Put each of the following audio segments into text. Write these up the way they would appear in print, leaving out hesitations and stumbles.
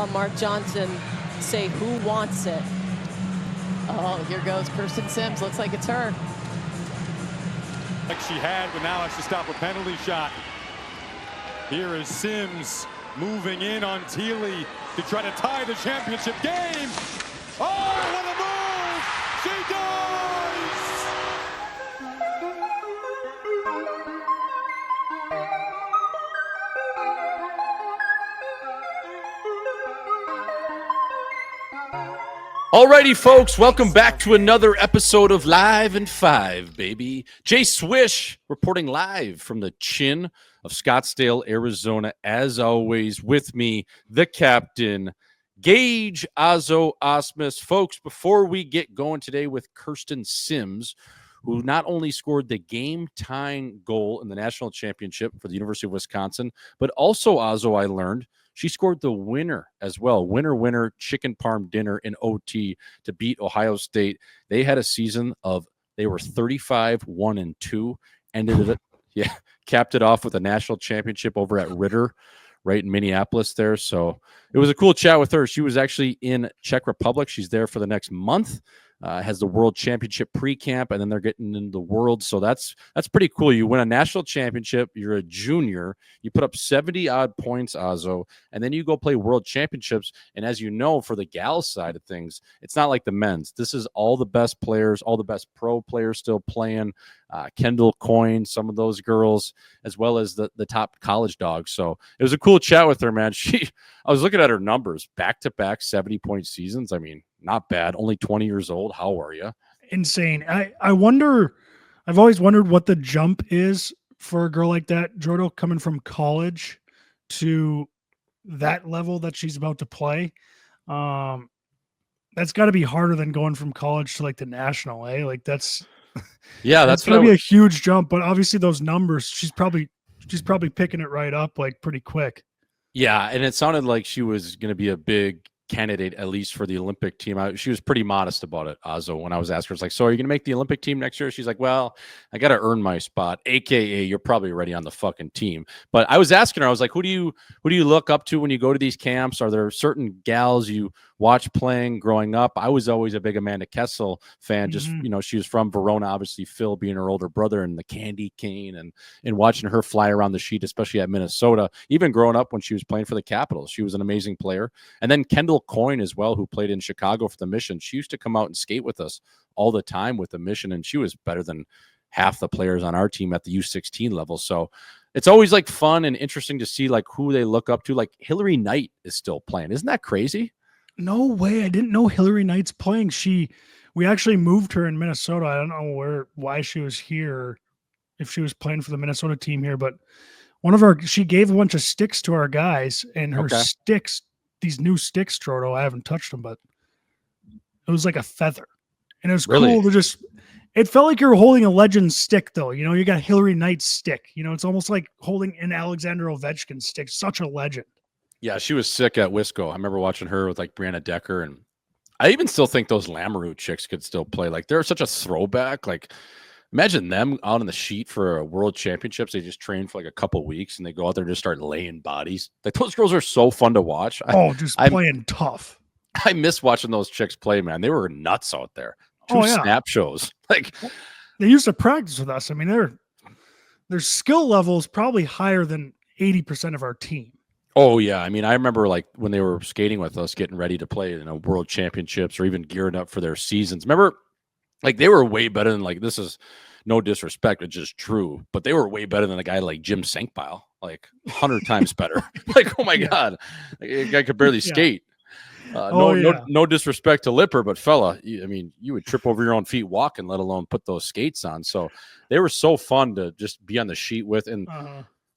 Mark Johnson say, "Who wants it?" Oh, here goes Kirsten Sims. Looks like it's her. Like she had, but now has to stop a penalty shot. Here is Sims moving in on Thiele to try to tie the championship game. Oh, what a move! She does! Alrighty, folks, welcome back to another episode of Live in 5, baby. Jay Swish reporting live from the Chin of Scottsdale, Arizona. As always, with me, the captain, Gage Ausmus. Folks, before we get going today with Kirsten Sims, who not only scored the game-tying goal in the national championship for the University of Wisconsin, but also, I learned, she scored the winner as well. Winner, chicken parm dinner in OT to beat Ohio State. They had a season they were 35-1-2, capped it off with a national championship over at Ritter, right in Minneapolis there. So it was a cool chat with her. She was actually in Czech Republic. She's there for the next month. Has the World Championship pre-camp, and then they're getting into the World. So that's pretty cool. You win a national championship. You're a junior. You put up 70-odd points, Azo, and then you go play World Championships. And as you know, for the gals side of things, it's not like the men's. This is all the best players, all the best pro players still playing. Kendall Coyne, some of those girls, as well as the top college dogs. So it was a cool chat with her, man. I was looking at her numbers, back-to-back 70-point seasons. I mean, not bad. Only 20 years old. How are you? Insane. I wonder, I've always wondered what the jump is for a girl like that, Jordan, coming from college to that level that she's about to play. That's got to be harder than going from college to like the national, eh? Like that's going to be a huge jump, but obviously those numbers, she's probably picking it right up like pretty quick. Yeah, and it sounded like she was going to be a big candidate, at least for the Olympic team. She was pretty modest about it, Azo, when I was asking her. It's like, so are you going to make the Olympic team next year? She's like, well, I got to earn my spot, aka you're probably already on the fucking team. But I was asking her, I was like, who do you look up to when you go to these camps? Are there certain gals you watch playing growing up? I was always a big Amanda Kessel fan. Just, she was from Verona, obviously Phil being her older brother, and the candy cane, and watching her fly around the sheet, especially at Minnesota. Even growing up when she was playing for the Capitals, she was an amazing player. And then Kendall Coyne as well, who played in Chicago for the Mission. She used to come out and skate with us all the time with the Mission, and she was better than half the players on our team at the U16 level. So it's always like fun and interesting to see like who they look up to. Like Hillary Knight is still playing. Isn't that crazy? No way. I didn't know Hillary Knight's playing. We actually moved her in Minnesota. I don't know why she was here, if she was playing for the Minnesota team here, but she gave a bunch of sticks to our guys, and her sticks, these new sticks, Trodo, I haven't touched them, but it was like a feather. And it was cool to it felt like you were holding a Legends stick, though. You got Hillary Knight's stick. It's almost like holding an Alexander Ovechkin stick. Such a legend. Yeah, she was sick at Wisco. I remember watching her with like Brianna Decker, and I even still think those Lamoureux chicks could still play. Like they're such a throwback. Like imagine them out on the sheet for a World Championships. They just train for like a couple weeks and they go out there and just start laying bodies. Like those girls are so fun to watch. Playing tough. I miss watching those chicks play, man. They were nuts out there. Snap shows. Like they used to practice with us. I mean, their skill level is probably higher than 80% of our team. Oh, yeah. I mean, I remember like when they were skating with us, getting ready to play World Championships or even gearing up for their seasons. Remember, like they were way better than like, this is no disrespect, it's just true, but they were way better than a guy like Jim Sankpile, like 100 times better. Like, oh my God, like, a guy could barely skate. No disrespect to Lipper, but fella, you would trip over your own feet walking, let alone put those skates on. So they were so fun to just be on the sheet with, and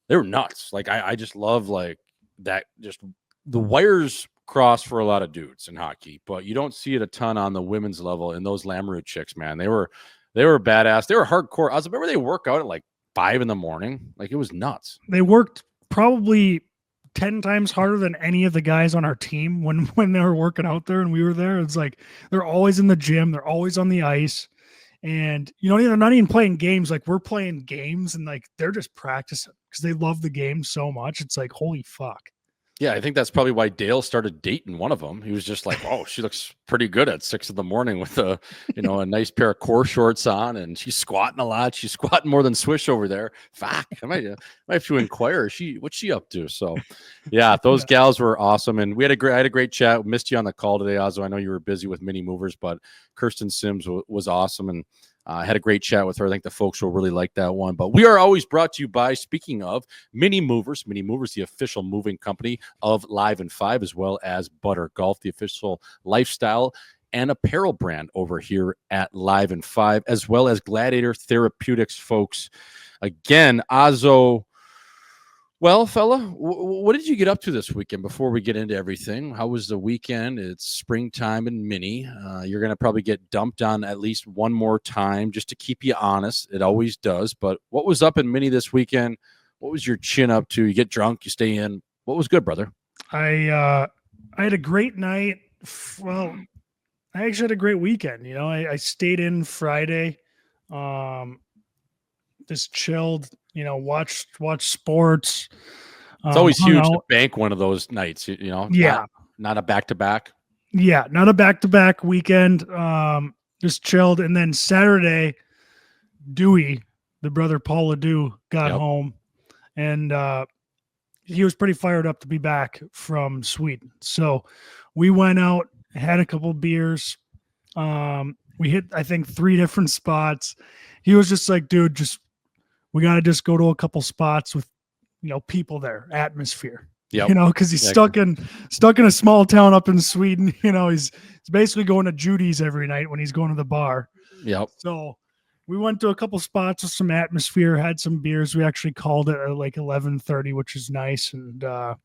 they were nuts. Like I just love like that. Just the wires cross for a lot of dudes in hockey, but you don't see it a ton on the women's level. And those Lamoureux chicks, man, they were badass. They were hardcore. I remember they work out at like 5 a.m. Like it was nuts. They worked probably 10 times harder than any of the guys on our team when they were working out there and we were there. It's like they're always in the gym, they're always on the ice, and they're not even playing games. Like we're playing games and like they're just practicing because they love the game so much. It's like, holy fuck. Yeah, I think that's probably why Dale started dating one of them. He was just like, "Oh, she looks pretty good at 6 a.m. with a nice pair of core shorts on, and she's squatting a lot. She's squatting more than Swish over there. Fuck, I might have to inquire. What's she up to?" So, yeah, those gals were awesome, and I had a great chat. We missed you on the call today, Ozzo. I know you were busy with mini movers, but Kirsten Sims was awesome, and I had a great chat with her. I think the folks will really like that one. But we are always brought to you by, speaking of, Mini Movers, the official moving company of Live and 5, as well as Butter Golf, the official lifestyle and apparel brand over here at Live and 5, as well as Gladiator Therapeutics, folks. Again, Ozzo, well, fella, what did you get up to this weekend before we get into everything? How was the weekend? It's springtime in Mini. You're going to probably get dumped on at least one more time just to keep you honest. It always does. But what was up in Mini this weekend? What was your chin up to? You get drunk, you stay in. What was good, brother? I had a great night. Well, I actually had a great weekend. I stayed in Friday. Just chilled, watched sports. It's always huge to bank one of those nights, Yeah. Not a back-to-back. Yeah, not a back-to-back weekend. Just chilled. And then Saturday, Dewey, the brother Paul Ledoux, got home. And he was pretty fired up to be back from Sweden. So we went out, had a couple beers. We hit, I think, 3 different spots. He was just like, dude, we got to just go to a couple spots with, people there, atmosphere, because he's stuck in a small town up in Sweden. He's basically going to Judy's every night when he's going to the bar. Yep. So we went to a couple spots with some atmosphere, had some beers. We actually called it at like 11:30, which is nice. And, that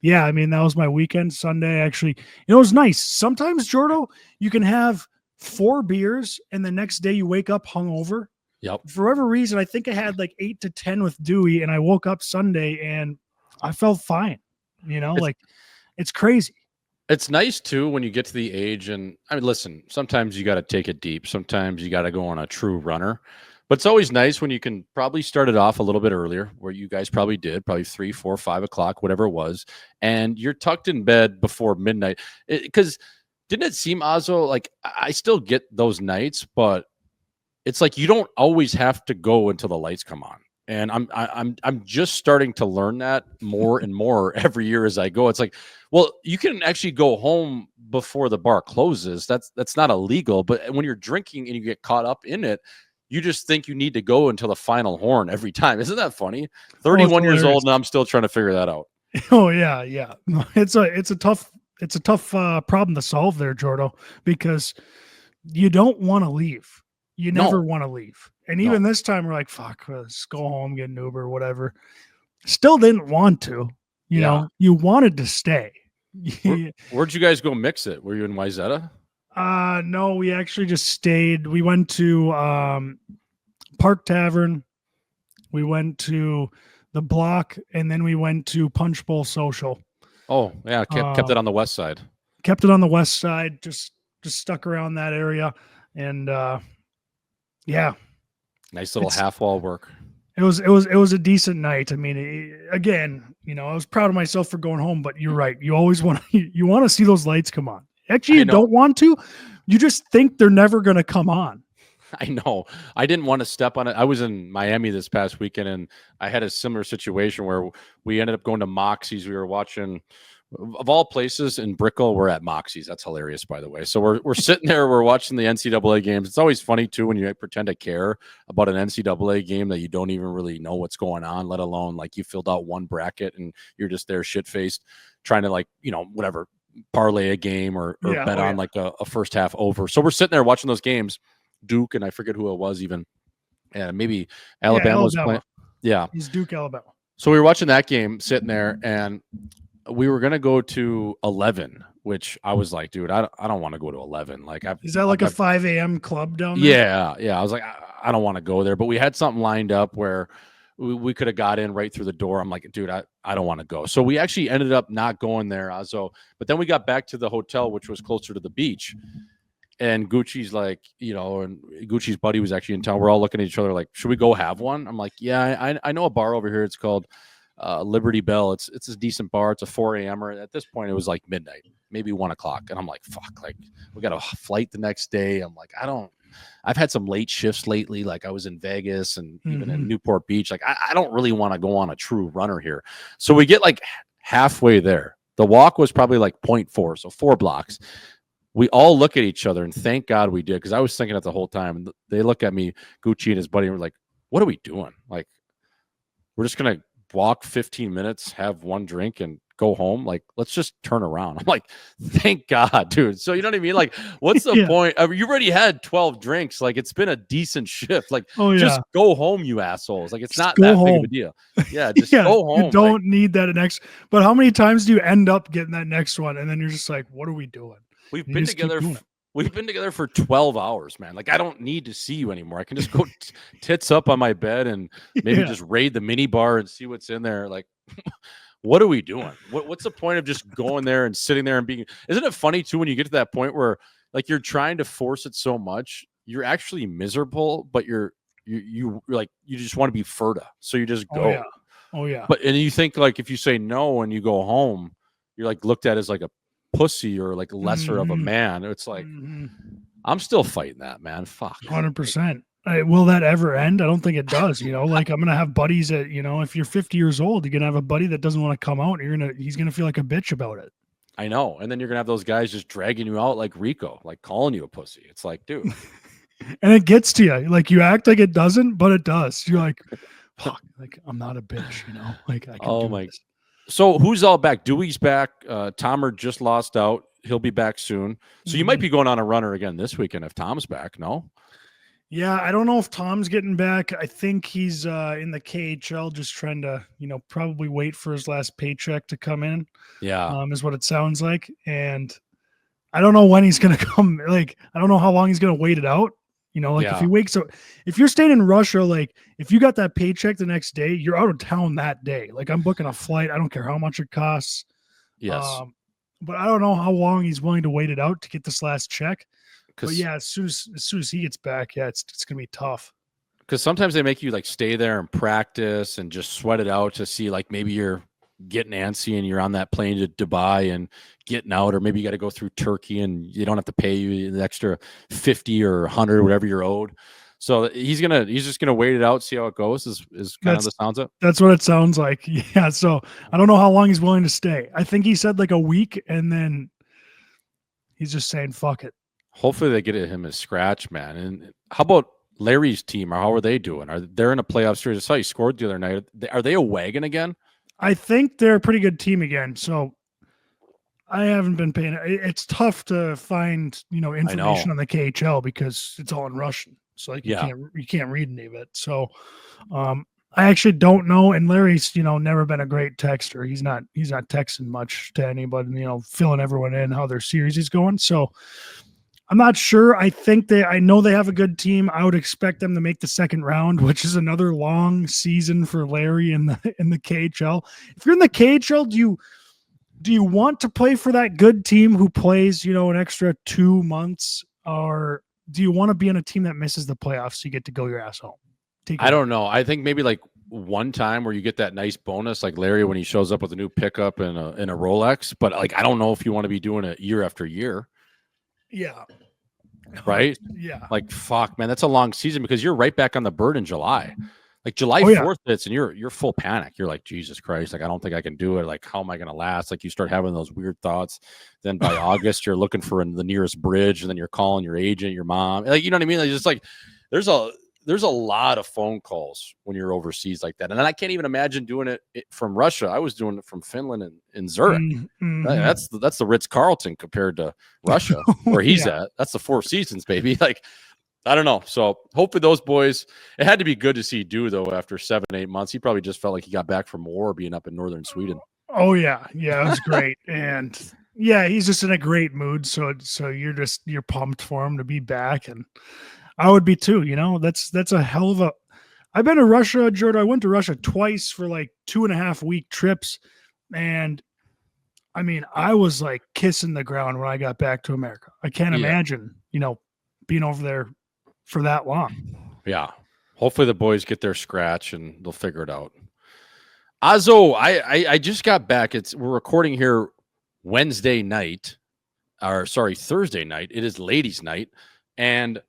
was my weekend. Sunday, actually, it was nice. Sometimes, Jordo, you can have 4 beers and the next day you wake up hungover. Yep. For whatever reason, I think I had like 8 to 10 with Dewey, and I woke up Sunday and I felt fine. It's crazy. It's nice too when you get to the age, and I mean, listen, sometimes you got to take it deep. Sometimes you got to go on a true runner, but it's always nice when you can probably start it off a little bit earlier, where you guys probably did, probably 3, 4, 5 o'clock, whatever it was, and you're tucked in bed before midnight. Because didn't it seem, Ozzo, like I still get those nights, but it's like you don't always have to go until the lights come on. And I'm just starting to learn that more and more every year as I go. It's like, well, you can actually go home before the bar closes. That's not illegal. But when you're drinking and you get caught up in it, you just think you need to go until the final horn every time. Isn't that funny? 31 years old and I'm still trying to figure that out. Oh yeah, yeah. It's a tough problem to solve there, Jordo, because you don't want to leave. You never want to leave. And even this time, we're like, fuck, let's go home, get an Uber, whatever. Still didn't want to. You know, you wanted to stay. Where'd you guys go mix it? Were you in Wayzata? No, we actually just stayed. We went to Park Tavern. We went to the Block, and then we went to Punch Bowl Social. Oh, yeah, kept it on the west side. Kept it on the west side, just stuck around that area. And yeah. Nice little half wall work. It was a decent night. I mean, again, I was proud of myself for going home, but you're right. You always want to see those lights come on. Actually, you don't want to. You just think they're never going to come on. I know. I didn't want to step on it. I was in Miami this past weekend, and I had a similar situation where we ended up going to Moxie's. We were watching, of all places, in Brickell, we're at Moxie's. That's hilarious, by the way. So we're sitting there, we're watching the NCAA games. It's always funny, too, when you pretend to care about an NCAA game that you don't even really know what's going on, let alone, like, you filled out one bracket and you're just there shit-faced trying to, like, whatever, parlay a game or bet on, like, a first half over. So we're sitting there watching those games. Duke, and I forget who it was even. And maybe Alabama was playing. Yeah. He's Duke, Alabama. So we were watching that game, sitting there, and we were going to go to 11, which I was like, dude, I don't want to go to 11. Like, is that like a 5 a.m. club down there? Yeah. I was like, I don't want to go there, but we had something lined up where we could have got in right through the door. I'm like, dude, I don't want to go. So we actually ended up not going there. But then we got back to the hotel, which was closer to the beach. And Gucci's like, and Gucci's buddy was actually in town. We're all looking at each other like, should we go have one? I'm like, yeah, I know a bar over here. It's called Liberty Bell. It's a decent bar. It's a 4 a.m. or at this point it was like midnight, maybe 1 o'clock. And I'm like, fuck, like we got a flight the next day. I'm like, I've had some late shifts lately. Like I was in Vegas and even in Newport Beach. Like I don't really want to go on a true runner here. So we get like halfway there. The walk was probably like 0.4, so 4 blocks. We all look at each other and thank God we did, because I was thinking it the whole time. And they look at me, Gucci and his buddy, and we're like, what are we doing? Like, we're just going to walk 15 minutes, have one drink, and go home. Like, let's just turn around. I'm like, thank God, dude. So you know what I mean? Like, what's the point? I mean, you already had 12 drinks. Like, it's been a decent shift. Like, just go home, you assholes. Like, it's not that big of a deal. Yeah, just go home. You don't need that next. But how many times do you end up getting that next one? And then you're just like, what are we doing? We've been together. We've been together for 12 hours, man. Like, I don't need to see you anymore. I can just go tits up on my bed and maybe just raid the mini bar and see what's in there. Like, what are we doing? What's the point of just going there and sitting there and being? Isn't it funny too when you get to that point where like you're trying to force it so much, you're actually miserable, but you like you just want to be Ferda, so you just go. Oh yeah. But and you think like if you say no and you go home, you're like looked at as like a pussy or like lesser of a man. It's like I'm still fighting that, man. Fuck. 100%. Will that ever end? I don't think it does. You know, like I'm gonna have buddies that, you know, if you're 50 years old, you're gonna have a buddy that doesn't want to come out. He's gonna feel like a bitch about it. I know. And then you're gonna have those guys just dragging you out like Rico, like calling you a pussy. It's like, dude. And it gets to you. Like you act like it doesn't, but it does. You're like, fuck, like I'm not a bitch, you know. Like I can do this. So who's all back? Dewey's back. Tomer just lost out. He'll be back soon. So you might be going on a runner again this weekend if Tom's back, no? Yeah, I don't know if Tom's getting back. I think he's in the KHL just trying to, you know, probably wait for his last paycheck to come in. Yeah. Is what it sounds like. And I don't know when he's going to come. Like, I don't know how long he's going to wait it out. You know, like if he wakes up, if you're staying in Russia, like if you got that paycheck the next day, you're out of town that day. Like I'm booking a flight. I don't care how much it costs. Yes. But I don't know how long he's willing to wait it out to get this last check. But yeah, as soon as he gets back, yeah, it's gonna be tough. Because sometimes they make you like stay there and practice and just sweat it out to see like maybe you're getting antsy and you're on that plane to Dubai and getting out, or maybe you got to go through Turkey and you don't have to pay you the extra 50 or 100, whatever you're owed. So he's just gonna wait it out, see how it goes. Is kind of the sounds of. That's what it sounds like. Yeah. So I don't know how long he's willing to stay. I think he said like a week, and then he's just saying fuck it. Hopefully they get him a scratch, man. And how about Larry's team? Or how are they doing? Are they in a playoff series? I saw he scored the other night. Are they a wagon again? I think they're a pretty good team again. So I haven't been paying. It's tough to find, you know, information on the KHL because it's all in Russian. So like you can't read any of it. So I actually don't know. And Larry's, you know, never been a great texter. He's not texting much to anybody, you know, filling everyone in how their series is going. So I'm not sure. I know they have a good team. I would expect them to make the second round, which is another long season for Larry in the KHL. If you're in the KHL, do you want to play for that good team who plays, you know, an extra 2 months, or do you want to be on a team that misses the playoffs so you get to go your ass home? I don't know. I think maybe like one time where you get that nice bonus, like Larry when he shows up with a new pickup and a Rolex. But like I don't know if you want to be doing it year after year. Yeah. Right? Yeah. Like fuck, man, that's a long season because you're right back on the bird in July. Like July 4th hits and you're full panic. You're like, Jesus Christ, like I don't think I can do it. Like, how am I gonna last? Like you start having those weird thoughts. Then by August, you're looking for the nearest bridge, and then you're calling your agent, your mom. Like, you know what I mean? Like, just like there's a lot of phone calls when you're overseas like that. And then I can't even imagine doing it from Russia. I was doing it from Finland and in Zurich. Mm-hmm. That's the Ritz-Carlton compared to Russia, where he's at. That's the Four Seasons, baby. Like, I don't know. So hopefully those boys, it had to be good to see Dew, though, after 7-8 months. He probably just felt like he got back from war being up in northern Sweden. Oh, yeah. Yeah, it was great. And yeah, he's just in a great mood. So you're pumped for him to be back. And I would be too, you know. That's a hell of a. I've been to Russia, Jordan. I went to Russia twice for like 2.5 week trips, and I mean, I was like kissing the ground when I got back to America. I can't imagine, you know, being over there for that long. Yeah, hopefully the boys get their scratch and they'll figure it out. Azo, I just got back. We're recording here Wednesday night, or sorry, Thursday night. It is ladies' night, and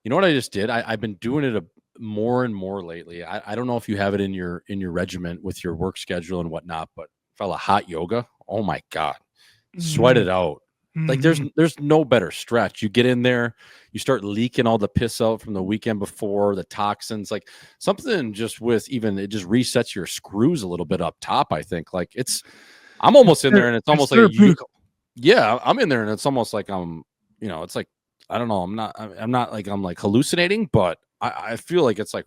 you know what I just did? I've been doing it more and more lately. I don't know if you have it in your regiment with your work schedule and whatnot, but fella, hot yoga. Oh my god, sweat it out. Like there's no better stretch. You get in there, you start leaking all the piss out from the weekend before, the toxins, like something just with even it just resets your screws a little bit up top. I think like I'm almost in there and it's almost like I'm in there and it's almost like it's like I don't know. I'm not like I'm like hallucinating, but I feel like it's like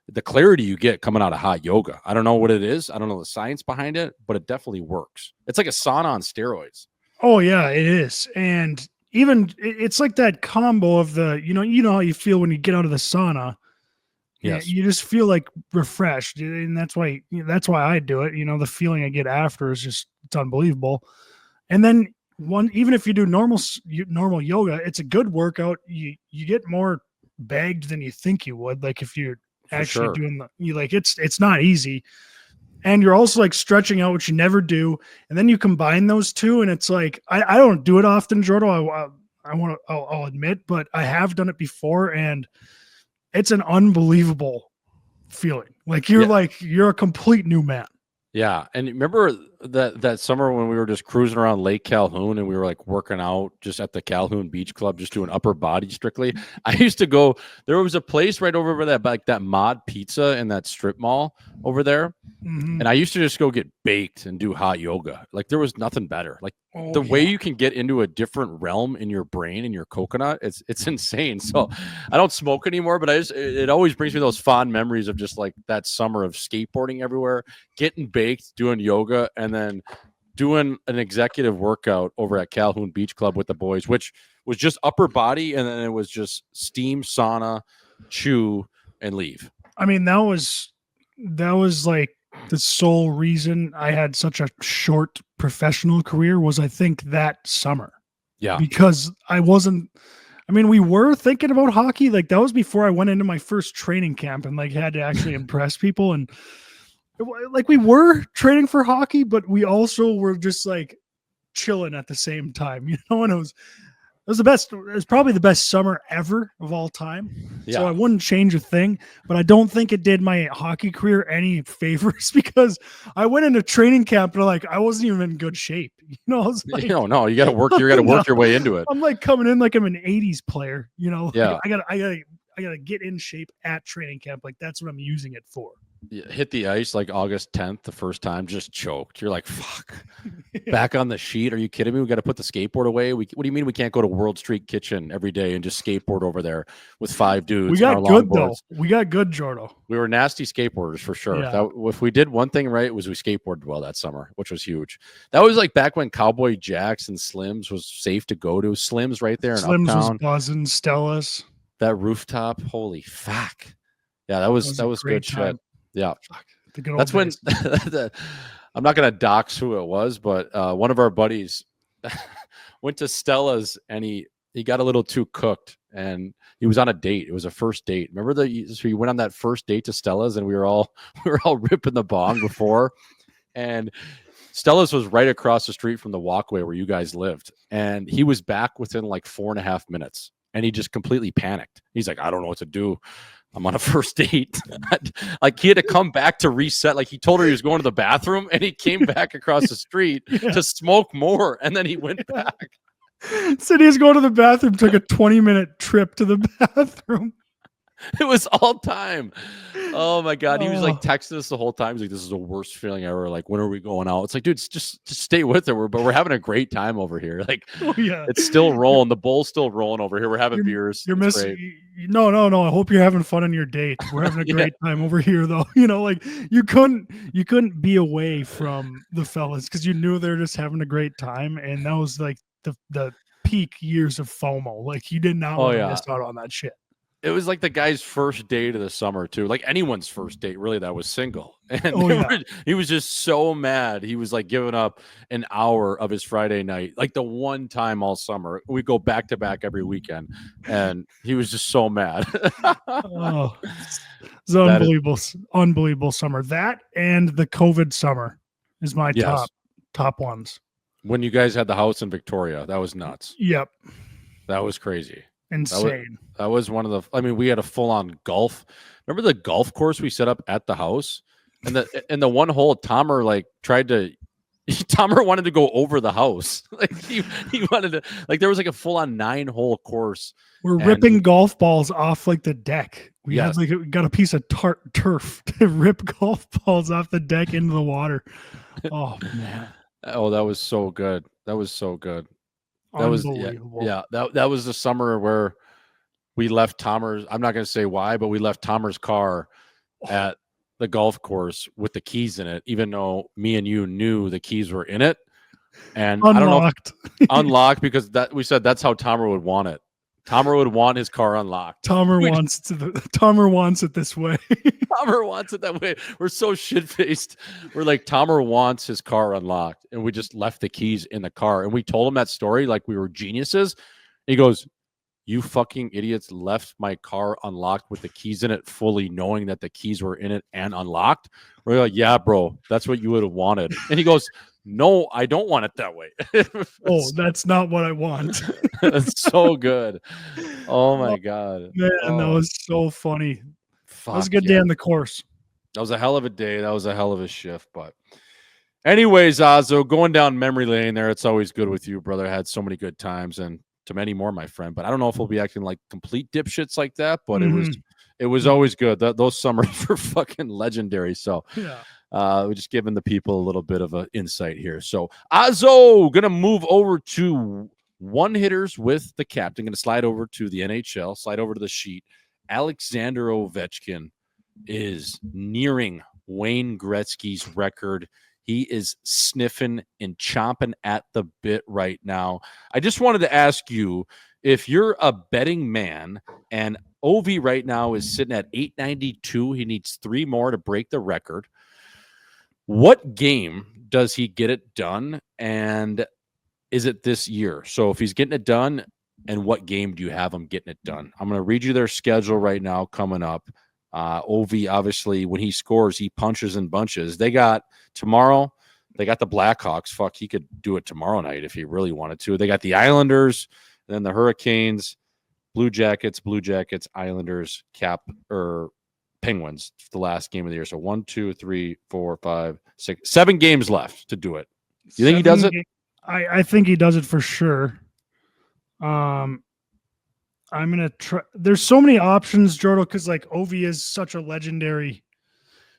the clarity you get coming out of hot yoga. I don't know what it is. I don't know the science behind it, but it definitely works. It's like a sauna on steroids. Oh yeah, it is. And even it's like that combo of the, you know how you feel when you get out of the sauna. Yes. You just feel like refreshed. And that's why I do it. The feeling I get after is just, it's unbelievable. And then even if you do normal yoga, it's a good workout. You get more bagged than you think you would. Like if you're actually doing it's not easy. And you're also like stretching out, which you never do. And then you combine those two, and it's like I don't do it often, Jordo. I'll admit, but I have done it before, and it's an unbelievable feeling. Like you're a complete new man. Yeah, and remember that summer when we were just cruising around Lake Calhoun and we were like working out just at the Calhoun Beach Club, just doing upper body strictly. I used to go. There was a place right over there, like that Mod Pizza in that strip mall over there, and I used to just go get baked and do hot yoga. Like there was nothing better. Like the way you can get into a different realm in your brain and your coconut, it's insane. So I don't smoke anymore, but it always brings me those fond memories of just like that summer of skateboarding everywhere, getting baked, doing yoga, and then doing an executive workout over at Calhoun Beach Club with the boys, which was just upper body, and then it was just steam, sauna, chew, and leave. I mean, that was like the sole reason I had such a short professional career was I think that summer. Yeah. Because we were thinking about hockey. Like that was before I went into my first training camp and like had to actually impress people. And like we were training for hockey, but we also were just like chilling at the same time, and it was the best. It was probably the best summer ever of all time. Yeah. So I wouldn't change a thing, but I don't think it did my hockey career any favors because I went into training camp and like I wasn't even in good shape. I was like, no, you got to work. You got to work your way into it. I'm like coming in like I'm an '80s player. Yeah. I gotta get in shape at training camp. Like that's what I'm using it for. You hit the ice like August 10th the first time, just choked. You're like, fuck. Back on the sheet. Are you kidding me? We got to put the skateboard away. What do you mean we can't go to World Street Kitchen every day and just skateboard over there with 5 dudes? We got good though. We got good, Jordo. We were nasty skateboarders for sure. Yeah. If we did one thing right, was we skateboarded well that summer, which was huge. That was like back when Cowboy Jacks and Slims was safe to go to. Slims right there in Slims Uptown. Was buzzing. Stella's. That rooftop. Holy fuck. Yeah, that was good shit. Yeah. That's when I'm not going to dox who it was, but one of our buddies went to Stella's and he got a little too cooked and he was on a date. It was a first date. Remember so you went on that first date to Stella's and we were all ripping the bong before, and Stella's was right across the street from the walkway where you guys lived. And he was back within like 4.5 minutes and he just completely panicked. He's like, I don't know what to do. I'm on a first date. Like he had to come back to reset. Like he told her he was going to the bathroom and he came back across the street to smoke more. And then he went back. Said he was going to the bathroom, took a 20-minute trip to the bathroom. It was all time. Oh my God. He was like texting us the whole time. He's like, this is the worst feeling ever. Like, when are we going out? It's like, dude, just stay with her. But we're having a great time over here. Like, it's still rolling. The bowl's still rolling over here. We're having beers. You're missing. No. I hope you're having fun on your date. We're having a great time over here though. Like you couldn't be away from the fellas because you knew they're just having a great time. And that was like the peak years of FOMO. Like you did not want to miss out on that shit. It was like the guy's first date of the summer too, like anyone's first date really that was single. And he was just so mad. He was like giving up an hour of his Friday night, like the one time all summer. We go back to back every weekend, and he was just so mad. Oh, it's unbelievable, unbelievable summer. That and the COVID summer is my top ones. When you guys had the house in Victoria, that was nuts. Yep, that was crazy. Insane. That was one of the. I mean, we had a full-on golf. Remember the golf course we set up at the house, and the one hole Tomer like tried to. Tomer wanted to go over the house. Like he wanted to. Like there was like a full-on 9-hole course. We're ripping golf balls off like the deck. We had like we got a piece of turf to rip golf balls off the deck into the water. Oh man. Oh, that was so good. That was so good. That was that was the summer where we left Tomer's. I'm not going to say why, but we left Tomer's car at the golf course with the keys in it, even though me and you knew the keys were in it. And unlocked. I don't know if, unlocked because that we said that's how Tomer would want it. Tomer would want his car unlocked. Tomer wants it this way. Tomer wants it that way. We're so shit-faced. We're like, Tomer wants his car unlocked, and we just left the keys in the car. And we told him that story like we were geniuses. He goes, "You fucking idiots left my car unlocked with the keys in it, fully knowing that the keys were in it and unlocked." We're like, "Yeah, bro, that's what you would have wanted." And he goes, "No, I don't want it that way." Oh, that's not what I want. That's so good. Oh my god, man, that was so funny. Fuck, that was a good day on the course. That was a hell of a day. That was a hell of a shift. But anyways, Ozzo, going down memory lane there, it's always good with you, brother. I had so many good times, and to many more, my friend. But I don't know if we'll be acting like complete dipshits like that. But it was always good. Those summers were fucking legendary. So we're just giving the people a little bit of an insight here. So Ozzo gonna move over to one hitters with the captain. Gonna slide over to the NHL. Slide over to the sheet. Alexander Ovechkin is nearing Wayne Gretzky's record. He is sniffing and chomping at the bit right now. I just wanted to ask you, if you're a betting man and Ovi right now is sitting at 892, he needs 3 more to break the record. What game does he get it done? And is it this year? So if he's getting it done, and what game do you have him getting it done? I'm going to read you their schedule right now coming up. Ovi, obviously, when he scores, he punches in bunches. They got tomorrow, they got the Blackhawks. Fuck, he could do it tomorrow night if he really wanted to. They got the Islanders, then the Hurricanes, Blue Jackets, Islanders, Penguins, the last game of the year. So 1, 2, 3, 4, 5, 6, 7 games left to do it. You think he does it? I think he does it for sure. I'm gonna try. There's so many options, Jordan, because like Ovi is such a legendary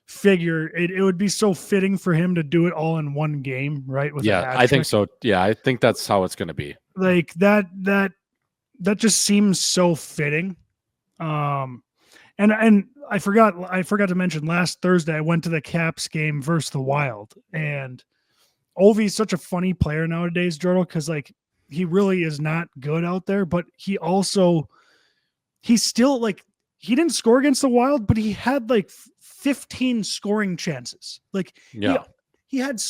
figure. It would be so fitting for him to do it all in one game, right? I think so. Yeah, I think that's how it's gonna be. Like that just seems so fitting. And I forgot to mention last Thursday I went to the Caps game versus the Wild, and Ovi is such a funny player nowadays, Jordan, because like he really is not good out there, but he's still like, he didn't score against the Wild, but he had like 15 scoring chances. Like he had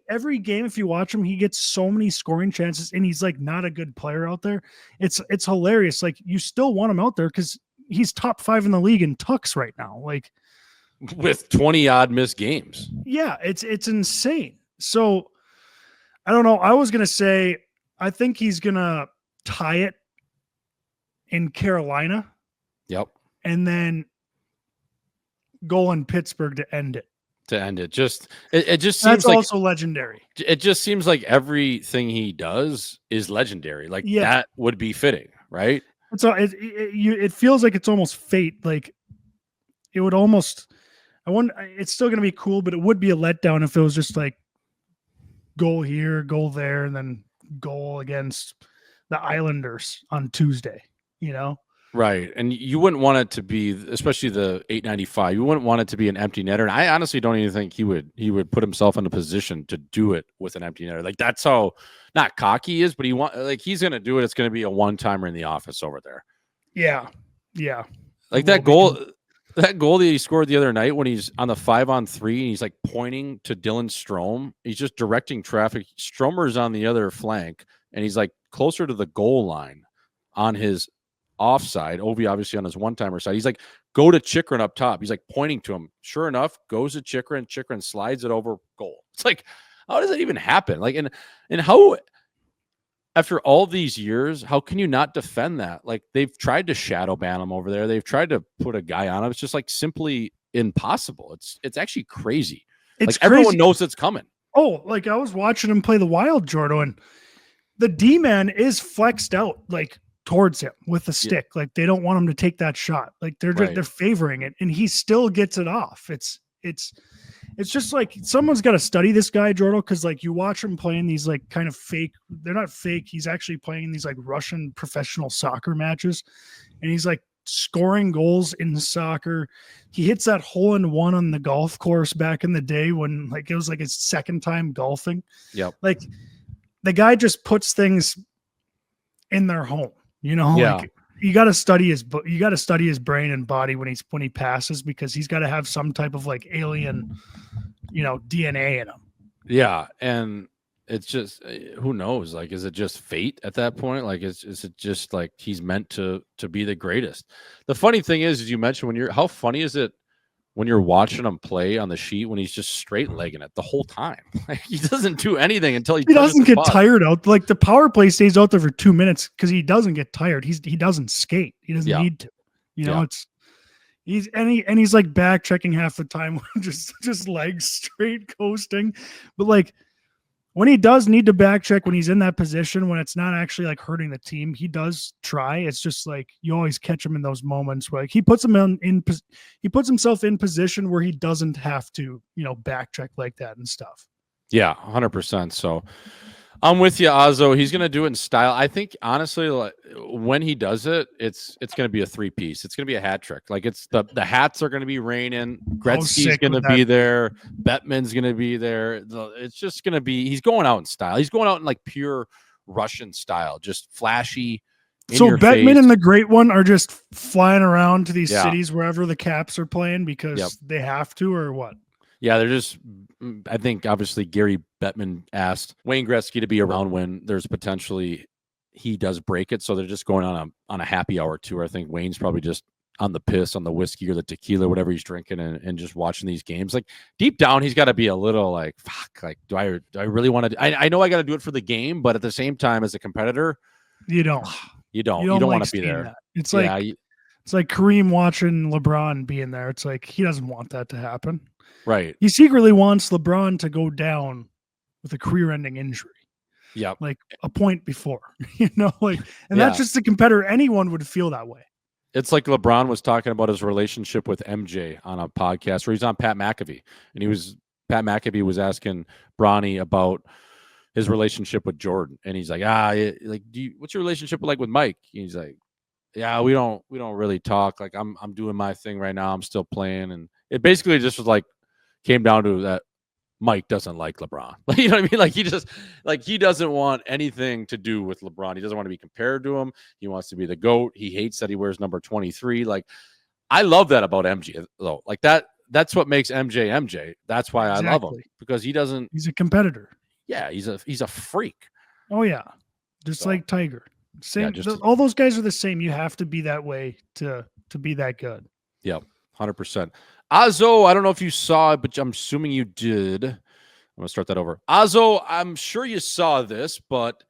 every game, if you watch him, he gets so many scoring chances, and he's like not a good player out there. It's hilarious. Like you still want him out there because he's top 5 in the league in tucks right now. Like with 20 odd missed games. Yeah, it's insane. So I don't know. I was going to say, I think he's going to tie it in Carolina. Yep. And then go in Pittsburgh to end it. It just seems that's like also legendary. It just seems like everything he does is legendary. Like that would be fitting, right? So it feels like it's almost fate. Like it would almost, it's still going to be cool, but it would be a letdown if it was just like goal here, goal there, and then goal against the Islanders on Tuesday, you know? Right. And you wouldn't want it to be, especially the 895, you wouldn't want it to be an empty netter. And I honestly don't even think he would put himself in a position to do it with an empty netter. Like that's how not cocky he is, but he's going to do it. It's going to be a one-timer in the office over there. Yeah. Yeah. Like that goal that he scored the other night when he's on the 5-on-3 and he's like pointing to Dylan Strome. He's just directing traffic. Stromer's on the other flank and he's like closer to the goal line on his offside. Ovi obviously on his one-timer side. He's like, go to Chychrun up top. He's like pointing to him. Sure enough, goes to Chychrun. Chychrun slides it over, goal. It's like, how does that even happen? Like, and how, after all these years, how can you not defend that? Like, they've tried to shadow ban him over there. They've tried to put a guy on him. It's just like simply impossible. It's actually crazy. It's like everyone knows it's coming. Oh, like I was watching him play the Wild, Jordan, and the D-man is flexed out like towards him with the stick. Yeah. Like they don't want him to take that shot. Like they're just, they're favoring it, and he still gets it off. It's just like someone's got to study this guy, Jordan, because like you watch him playing these like kind of fake. They're not fake. He's actually playing these like Russian professional soccer matches, and he's like scoring goals in soccer. He hits that hole-in-one on the golf course back in the day when like it was like his second time golfing. Yep. Like the guy just puts things in their home, you know. Yeah. Like you got to study his brain and body when he passes, because he's got to have some type of like alien, you know, DNA in him. Yeah, and it's just, who knows? Like, is it just fate at that point? Like, is it just like he's meant to be the greatest? The funny thing is you mentioned how funny is it when you're watching him play on the sheet when he's just straight legging it the whole time? Like, he doesn't do anything until he doesn't get tired out. Like the power play stays out there for 2 minutes because he doesn't get tired. He doesn't skate. He doesn't need to. You know, he's like back checking half the time, just legs straight coasting. But like when he does need to back check, when he's in that position, when it's not actually like hurting the team, he does try. It's just like you always catch him in those moments where like he puts himself in position where he doesn't have to, you know, back check like that and stuff. Yeah, 100%. So I'm with you, Azo. He's going to do it in style. I think, honestly, like, when he does it, it's going to be a 3-piece. It's going to be a hat trick. Like, it's the hats are going to be raining. Gretzky's going to be there. Bettman's going to be there. It's just going to be – he's going out in style. He's going out in, like, pure Russian style, just flashy. So Bettman and the Great One are just flying around to these cities wherever the Caps are playing because they have to, or what? Yeah, they're just – I think, obviously, Gary Bettman asked Wayne Gretzky to be around when there's potentially he does break it. So they're just going on a happy hour tour. I think Wayne's probably just on the piss, on the whiskey or the tequila, whatever he's drinking, and just watching these games. Like, deep down, he's got to be a little like, fuck, like, do I really want to? I know I got to do it for the game, but at the same time, as a competitor, you don't want to be there. That. It's like, it's like Kareem watching LeBron being there. It's like, he doesn't want that to happen. Right. He secretly wants LeBron to go down with a career-ending injury. Yeah. Like a point before, you know, like, and that's just a competitor. Anyone would feel that way. It's like LeBron was talking about his relationship with MJ on a podcast where he's on Pat McAfee, and Pat McAfee was asking Bronny about his relationship with Jordan. And he's like, what's your relationship like with Mike? And he's like, yeah, we don't really talk. Like, I'm doing my thing right now. I'm still playing. And it basically just was like, came down to that Mike doesn't like LeBron. You know what I mean? Like, he doesn't want anything to do with LeBron. He doesn't want to be compared to him. He wants to be the GOAT. He hates that he wears number 23. Like, I love that about MJ though. Like that's what makes MJ MJ. That's why I love him, because he's a competitor. Yeah, he's a freak. Oh yeah. Just like Tiger. Same. All those guys are the same. You have to be that way to be that good. Yeah, 100%. Azo, I don't know if you saw it, but I'm assuming you did. I'm going to start that over. Azo, I'm sure you saw this, but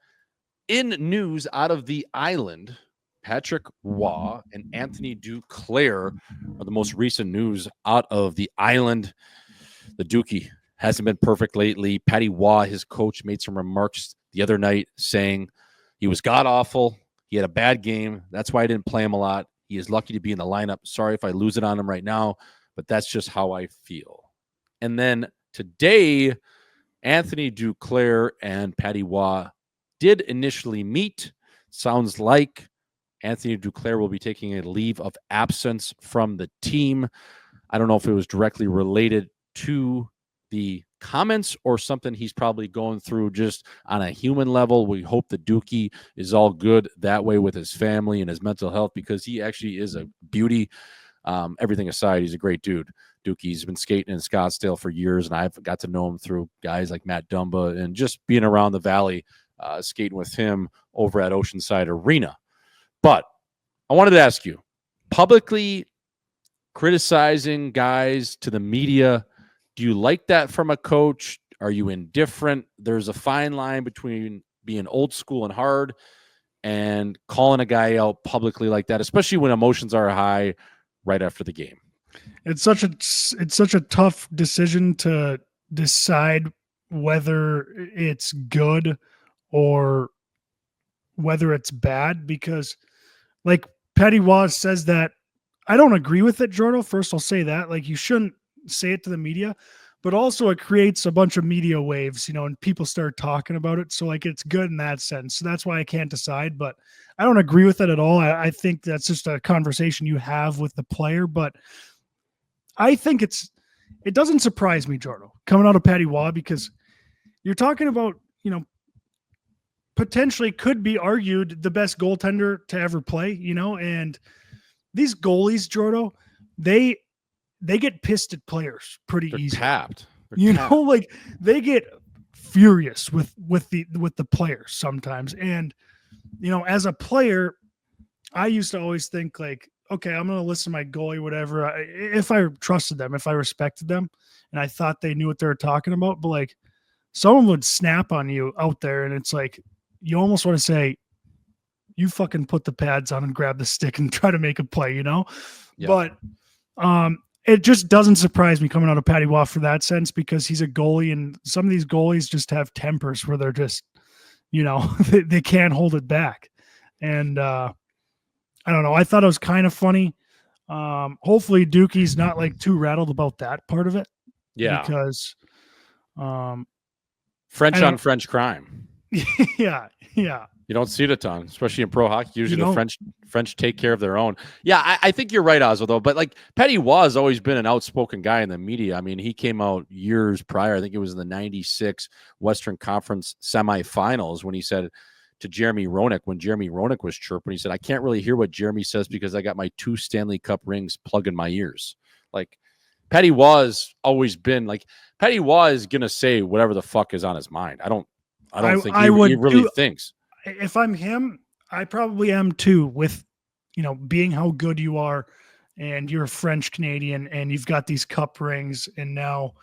in news out of the island, Patrick Waugh and Anthony Duclair are the most recent news out of the island. The Dookie hasn't been perfect lately. Patty Waugh, his coach, made some remarks the other night saying he was god-awful. He had a bad game. That's why I didn't play him a lot. He is lucky to be in the lineup. Sorry if I lose it on him right now, but that's just how I feel. And then today, Anthony Duclair and Patty Waugh did initially meet. Sounds like Anthony Duclair will be taking a leave of absence from the team. I don't know if it was directly related to the comments or something he's probably going through just on a human level. We hope that Dookie is all good that way with his family and his mental health, because he actually is a beauty. Everything aside, he's a great dude. Dookie's been skating in Scottsdale for years, and I've got to know him through guys like Matt Dumba and just being around the Valley, skating with him over at Oceanside Arena. But I wanted to ask you, publicly criticizing guys to the media, do you like that from a coach? Are you indifferent? There's a fine line between being old school and hard and calling a guy out publicly like that, especially when emotions are high right after the game. It's such a tough decision to decide whether it's good or whether it's bad, because like Patty Waz says that, I don't agree with it, Jordan. First, I'll say that, like, you shouldn't say it to the media, but also it creates a bunch of media waves, and people start talking about it. So like, it's good in that sense. So that's why I can't decide, but I don't agree with it at all. I think that's just a conversation you have with the player, but I think it doesn't surprise me, Jordan, coming out of Patty Waugh, because you're talking about, potentially could be argued the best goaltender to ever play, and these goalies, Jordan, they get pissed at players pretty easy. Tapped. Like they get furious with the players sometimes. And, as a player, I used to always think like, okay, I'm going to listen to my goalie, whatever. If I trusted them, if I respected them, and I thought they knew what they were talking about, but like someone would snap on you out there, and it's like, you almost want to say, you fucking put the pads on and grab the stick and try to make a play, Yeah. But it just doesn't surprise me coming out of Patty Waugh for that sense, because he's a goalie, and some of these goalies just have tempers where they're just, they can't hold it back. And I don't know. I thought it was kind of funny. Hopefully Dookie's not like too rattled about that part of it. Yeah. Because French on French crime. Yeah. You don't see it a ton, especially in pro hockey. Usually the French take care of their own. Yeah, I think you're right, Oswald, though. But like Patty Waugh has always been an outspoken guy in the media. I mean, he came out years prior. I think it was in the 96 Western Conference semifinals when he said to Jeremy Roenick, when Jeremy Roenick was chirping, he said, I can't really hear what Jeremy says because I got my 2 Stanley Cup rings plugged in my ears. Like Patty Waugh has always been like, Patty Waugh is going to say whatever the fuck is on his mind. I don't think he really thinks. If I'm him, I probably am too, with, being how good you are, and you're a French Canadian and you've got these cup rings, and now,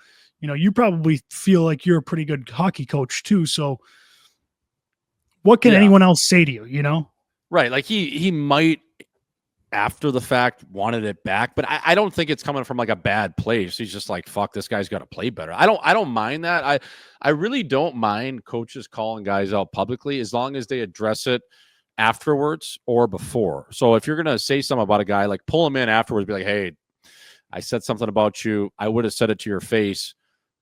you probably feel like you're a pretty good hockey coach too. So what can anyone else say to you, Right. Like he might after the fact wanted it back, but I don't think it's coming from like a bad place. He's just like, fuck, this guy's got to play better. I don't mind that. I really don't mind coaches calling guys out publicly as long as they address it afterwards or before. So if you're going to say something about a guy, like pull him in afterwards, be like, hey, I said something about you. I would have said it to your face,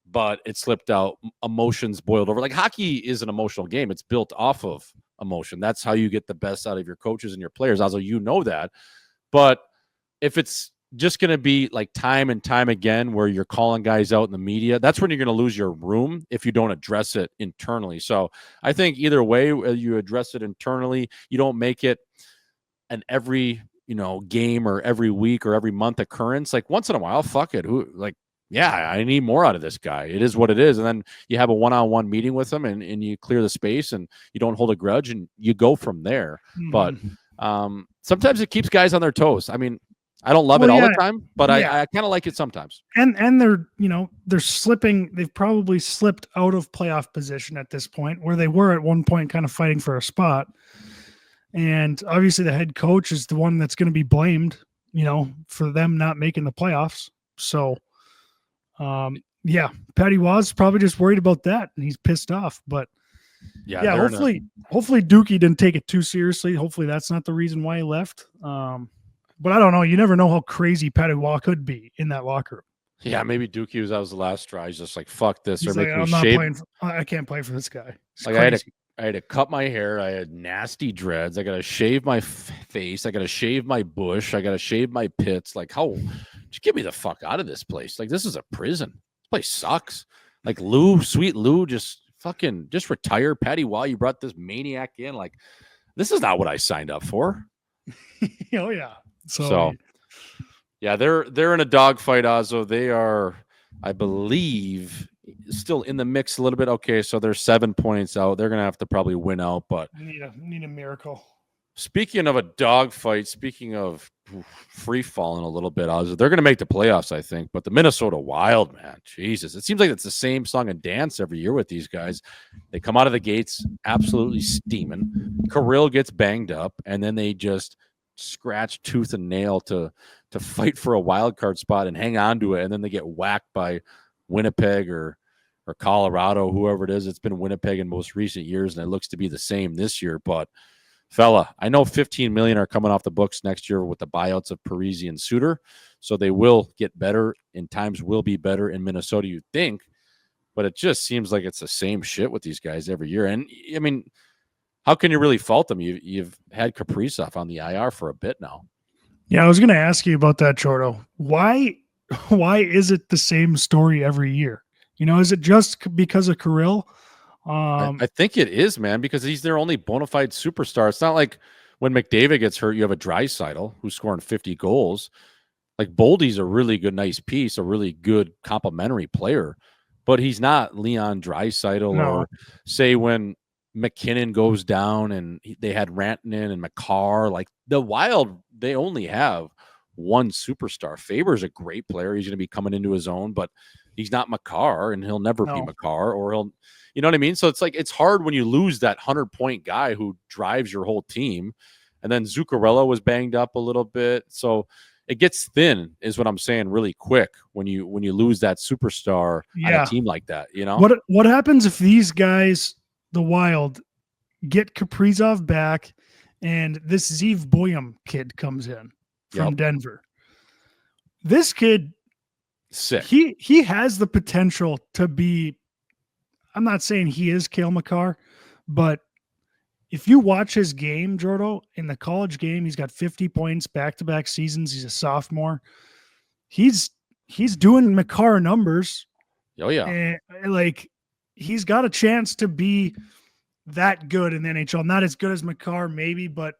but it slipped out. Emotions boiled over. Like hockey is an emotional game. It's built off of emotion. That's how you get the best out of your coaches and your players. Also, that. But if it's just going to be like time and time again where you're calling guys out in the media, that's when you're going to lose your room if you don't address it internally. So I think either way, you address it internally, you don't make it an every, game or every week or every month occurrence. Like once in a while, fuck it. I need more out of this guy. It is what it is. And then you have a one-on-one meeting with him and you clear the space and you don't hold a grudge and you go from there. Mm-hmm. But sometimes it keeps guys on their toes. I mean, I don't love it all the time, but I kind of like it sometimes. And they're slipping. They've probably slipped out of playoff position at this point, where they were at one point kind of fighting for a spot. And obviously the head coach is the one that's going to be blamed, for them not making the playoffs. So, Patty Waz probably just worried about that and he's pissed off, but hopefully Dookie didn't take it too seriously. Hopefully that's not the reason why he left. But I don't know. You never know how crazy Patty Waugh could be in that locker room. Yeah, maybe Dookie that was the last straw. He's just like, fuck this. He's or like, make me shave. I can't play for this guy. It's like crazy. I had to cut my hair. I had nasty dreads. I got to shave my face. I got to shave my bush. I got to shave my pits. Like, just get me the fuck out of this place. Like, this is a prison. This place sucks. Like Lou, sweet Lou, just retire. Patty Waugh, you brought this maniac in. Like, this is not what I signed up for. Oh yeah. So yeah, they're in a dogfight, Ozzo. They are, I believe, still in the mix a little bit. Okay, so they're 7 points out. They're gonna have to probably win out, but need a miracle. Speaking of a dogfight, speaking of free falling a little bit, Ozzo, they're gonna make the playoffs, I think. But the Minnesota Wild, man, Jesus, it seems like it's the same song and dance every year with these guys. They come out of the gates absolutely steaming. Kirill gets banged up, and then they just scratch tooth and nail to fight for a wild card spot and hang on to it, and then they get whacked by Winnipeg or Colorado, whoever it is. It's been Winnipeg in most recent years, and it looks to be the same this year. But fella, I know $15 million are coming off the books next year with the buyouts of Parise and Suter, so they will get better, and times will be better in Minnesota, you'd think. But it just seems like it's the same shit with these guys every year. And I mean, how can you really fault them? You've had Kaprizov on the IR for a bit now. Yeah, I was going to ask you about that, Chordo. Why is it the same story every year? You know, is it just because of Kirill? I think it is, man, because he's their only bona fide superstar. It's not like when McDavid gets hurt, you have a Draisaitl who's scoring 50 goals. Like, Boldy's a really good, nice piece, a really good complementary player, but he's not Leon Draisaitl. No. Or say when McKinnon goes down and they had Rantanen and McCarr. Like, the Wild, they only have one superstar. Faber's a great player. He's going to be coming into his own, but he's not McCarr, and he'll never be McCarr, or he'll, you know what I mean? So it's like, it's hard when you lose that 100-point guy who drives your whole team. And then Zuccarello was banged up a little bit. So it gets thin, is what I'm saying, really quick when you lose that superstar on a team like that, you know? What happens if these guys, the Wild, get Kaprizov back and this Zeev Boyum kid comes in from Denver? This kid, sick. He has the potential to be, I'm not saying he is Cale Makar, but if you watch his game, Jordo, in the college game, he's got 50 points back-to-back seasons. He's a sophomore. He's doing Makar numbers. Oh yeah. And like, he's got a chance to be that good in the NHL. Not as good as Makar, maybe, but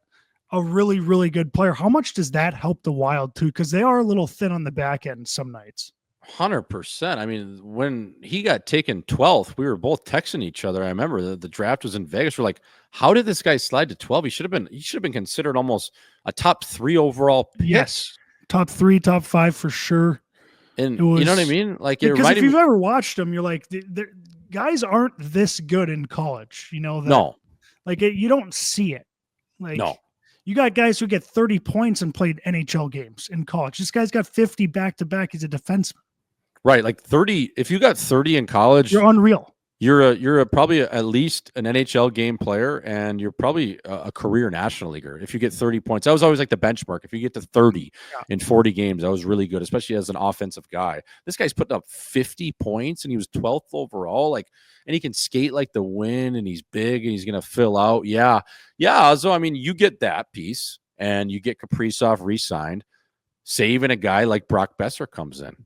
a really, really good player. How much does that help the Wild too? Because they are a little thin on the back end some nights. 100%. I mean, when he got taken 12th, we were both texting each other. I remember the draft was in Vegas. We're like, how did this guy slide to 12? He should have been considered almost a top 3 overall pick. Yes. Top 3, top 5 for sure. And you know what I mean? Like, because if you've ever watched them, you're like, guys aren't this good in college. You know that? No. Like, you don't see it. Like, no. You got guys who get 30 points and played NHL games in college. This guy's got 50 back-to-back. He's a defenseman. Right, like 30. If you got 30 in college, you're unreal. You're probably at least an NHL game player, and you're probably a career National Leaguer if you get 30 points. That was always like the benchmark. If you get to 30 in 40 games, that was really good, especially as an offensive guy. This guy's putting up 50 points, and he was 12th overall. Like, and he can skate like the wind, and he's big, and he's gonna fill out. Yeah. So I mean, you get that piece, and you get Kaprizov re-signed, saving a guy like Brock Besser comes in.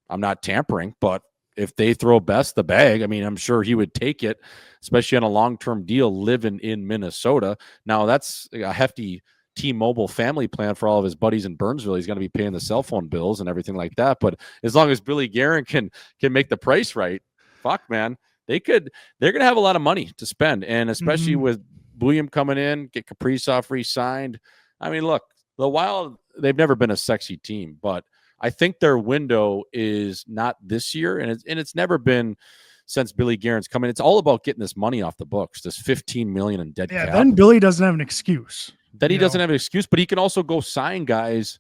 I'm not tampering, but if they throw Best the bag, I mean, I'm sure he would take it, especially on a long-term deal living in Minnesota. Now, that's a hefty T-Mobile family plan for all of his buddies in Burnsville. He's going to be paying the cell phone bills and everything like that. But as long as Billy Guerin can make the price right, fuck, man, they're going to have a lot of money to spend. And especially with Boyum coming in, get Kaprizov re-signed. I mean, look, the Wild, they've never been a sexy team, but I think their window is not this year, and it's never been since Billy Guerin's come in. It's all about getting this money off the books, this $15 million in dead cap. Then Billy doesn't have an excuse. Then he doesn't have an excuse, but he can also go sign guys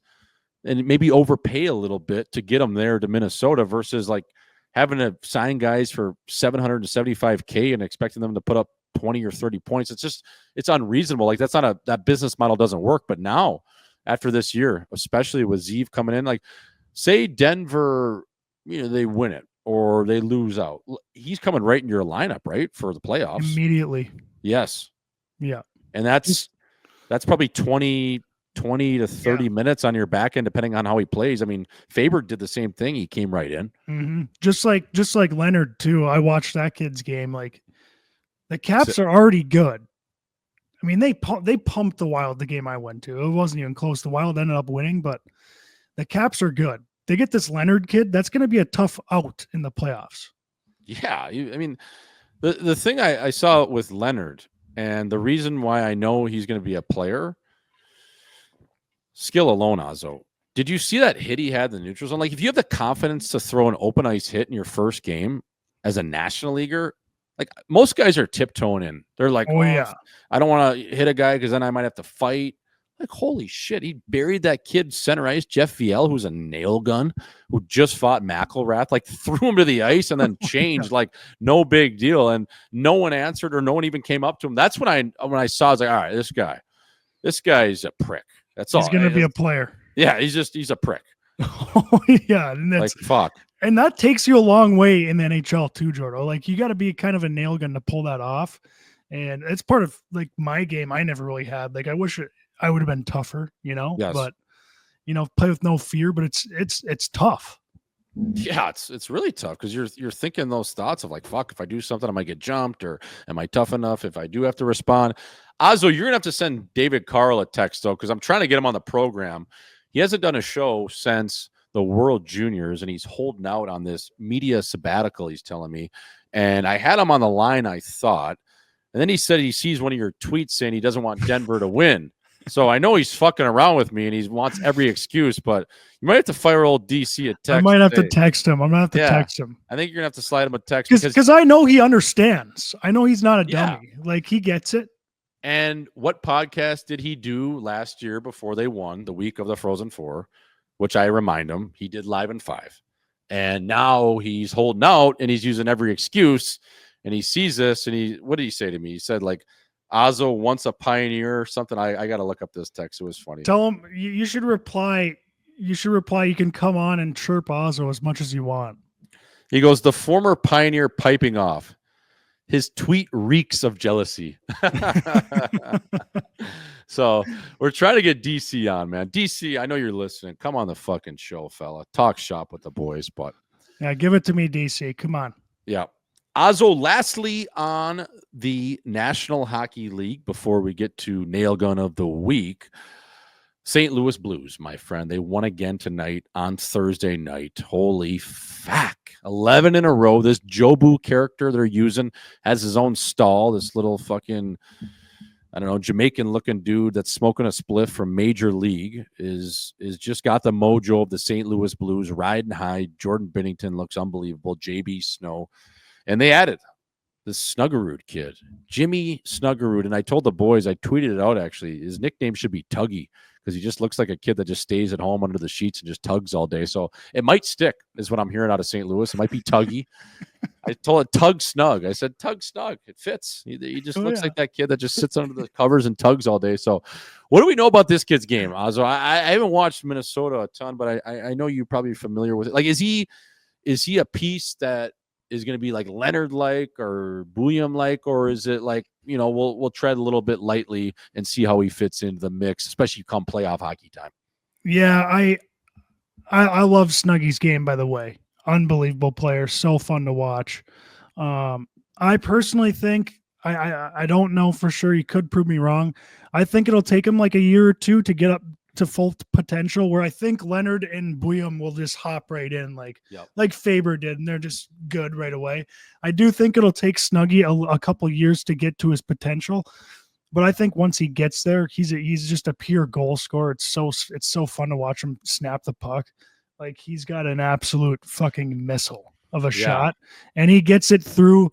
and maybe overpay a little bit to get them there to Minnesota versus like having to sign guys for $775K and expecting them to put up 20 or 30 points. It's unreasonable. Like, that business model doesn't work. But now, after this year, especially with Zeev coming in, like, say Denver, they win it or they lose out. He's coming right in your lineup, right, for the playoffs. Immediately. Yes. Yeah. And that's probably 20 20 to 30 minutes on your back end, depending on how he plays. I mean, Faber did the same thing. He came right in. Mm-hmm. Just like Leonard too. I watched that kid's game. Like the Caps are already good. I mean, they pumped the Wild the game I went to. It wasn't even close. The Wild ended up winning, but the Caps are good. They get this Leonard kid. That's going to be a tough out in the playoffs. Yeah. I mean, the thing I saw with Leonard, and the reason why I know he's going to be a player, skill alone, Azo. Did you see that hit he had in the neutral zone? Like, if you have the confidence to throw an open ice hit in your first game as a national leaguer, like most guys are tiptoeing in. They're like, oh yeah, I don't want to hit a guy because then I might have to fight. Like, holy shit, he buried that kid center ice, Jeff Viel, who's a nail gun, who just fought McElrath, like threw him to the ice and then changed, like no big deal. And no one answered or no one even came up to him. That's when I saw, I was like, all right, this guy's a prick. That's all. He's going to be a player. Yeah, he's a prick. Oh yeah, and that's like fuck. And that takes you a long way in the NHL too, Jordan. Like, you got to be kind of a nail gun to pull that off. And it's part of like my game. I never really had, like, I wish I would have been tougher, Yes. but play with no fear, but it's tough. Yeah, it's really tough because you're thinking those thoughts of like, fuck, if I do something, I might get jumped, or am I tough enough if I do have to respond? Azo, you're gonna have to send David Carl a text though, because I'm trying to get him on the program. He hasn't done a show since the World Juniors, and he's holding out on this media sabbatical, he's telling me. And I had him on the line, I thought. And then he said he sees one of your tweets saying he doesn't want Denver to win. So I know he's fucking around with me and he wants every excuse, but you might have to fire old DC a text. I might have to text him. I'm going to have to text him. I think you're going to have to slide him a text. Because I know he understands. I know he's not a dummy. Like, he gets it. And what podcast did he do last year before they won, the week of the Frozen Four, which I remind him, he did Live in 5. And now he's holding out and he's using every excuse. And he sees this and what did he say to me? He said, like, Azo once a pioneer or something. I got to look up this text. It was funny. Tell him you should reply. You can come on and chirp Azo as much as you want. He goes, the former pioneer piping off. His tweet reeks of jealousy. So we're trying to get DC on, man. DC, I know you're listening. Come on the fucking show, fella. Talk shop with the boys, but yeah, give it to me, DC. Come on. Yeah. Azo, lastly on the National Hockey League, before we get to Nail Gun of the Week, St. Louis Blues, my friend. They won again tonight on Thursday night. Holy fuck. 11 in a row. This Jobu character they're using has his own stall. This little fucking, I don't know, Jamaican-looking dude that's smoking a spliff from Major League is just got the mojo of the St. Louis Blues riding high. Jordan Binnington looks unbelievable. JB Snow. And they added this Snuggerud kid, Jimmy Snuggerud. And I told the boys, I tweeted it out actually, his nickname should be Tuggy because he just looks like a kid that just stays at home under the sheets and just tugs all day. So it might stick, is what I'm hearing out of St. Louis. It might be Tuggy. I told it Tug Snug. I said, Tug Snug. It fits. He just looks like that kid that just sits under the covers and tugs all day. So what do we know about this kid's game, Azo? I haven't watched Minnesota a ton, but I know you're probably familiar with it. Like, is he a piece that is going to be like Leonard-like or Bouillon-like, or is it like, we'll tread a little bit lightly and see how he fits into the mix, especially come playoff hockey time? Yeah, I love Snuggy's game, by the way. Unbelievable player, so fun to watch. I personally think, I don't know for sure, he could prove me wrong. I think it'll take him like a year or two to get up to full potential, where I think Leonard and Bouillon will just hop right in like Faber did, and they're just good right away. I do think it'll take Snuggy a couple years to get to his potential, but I think once he gets there, he's just a pure goal scorer. It's so fun to watch him snap the puck. Like, he's got an absolute fucking missile of a shot, and he gets it through.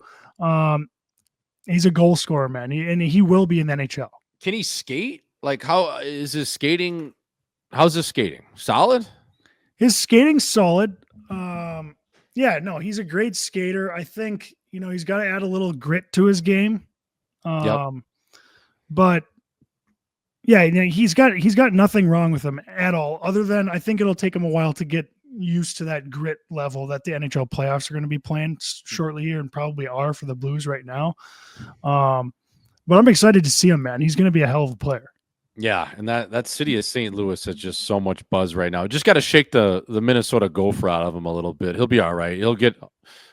He's a goal scorer, man, and he will be in the NHL. Can he skate? Like, how is his skating? How's his skating? Solid? His skating's solid. Yeah, no, he's a great skater. I think, he's got to add a little grit to his game. But yeah, he's got nothing wrong with him at all, other than I think it'll take him a while to get used to that grit level that the NHL playoffs are going to be playing shortly here, and probably are for the Blues right now. But I'm excited to see him, man. He's going to be a hell of a player. Yeah, and that city of St. Louis has just so much buzz right now. Just got to shake the Minnesota Gopher out of him a little bit. He'll be all right. He'll get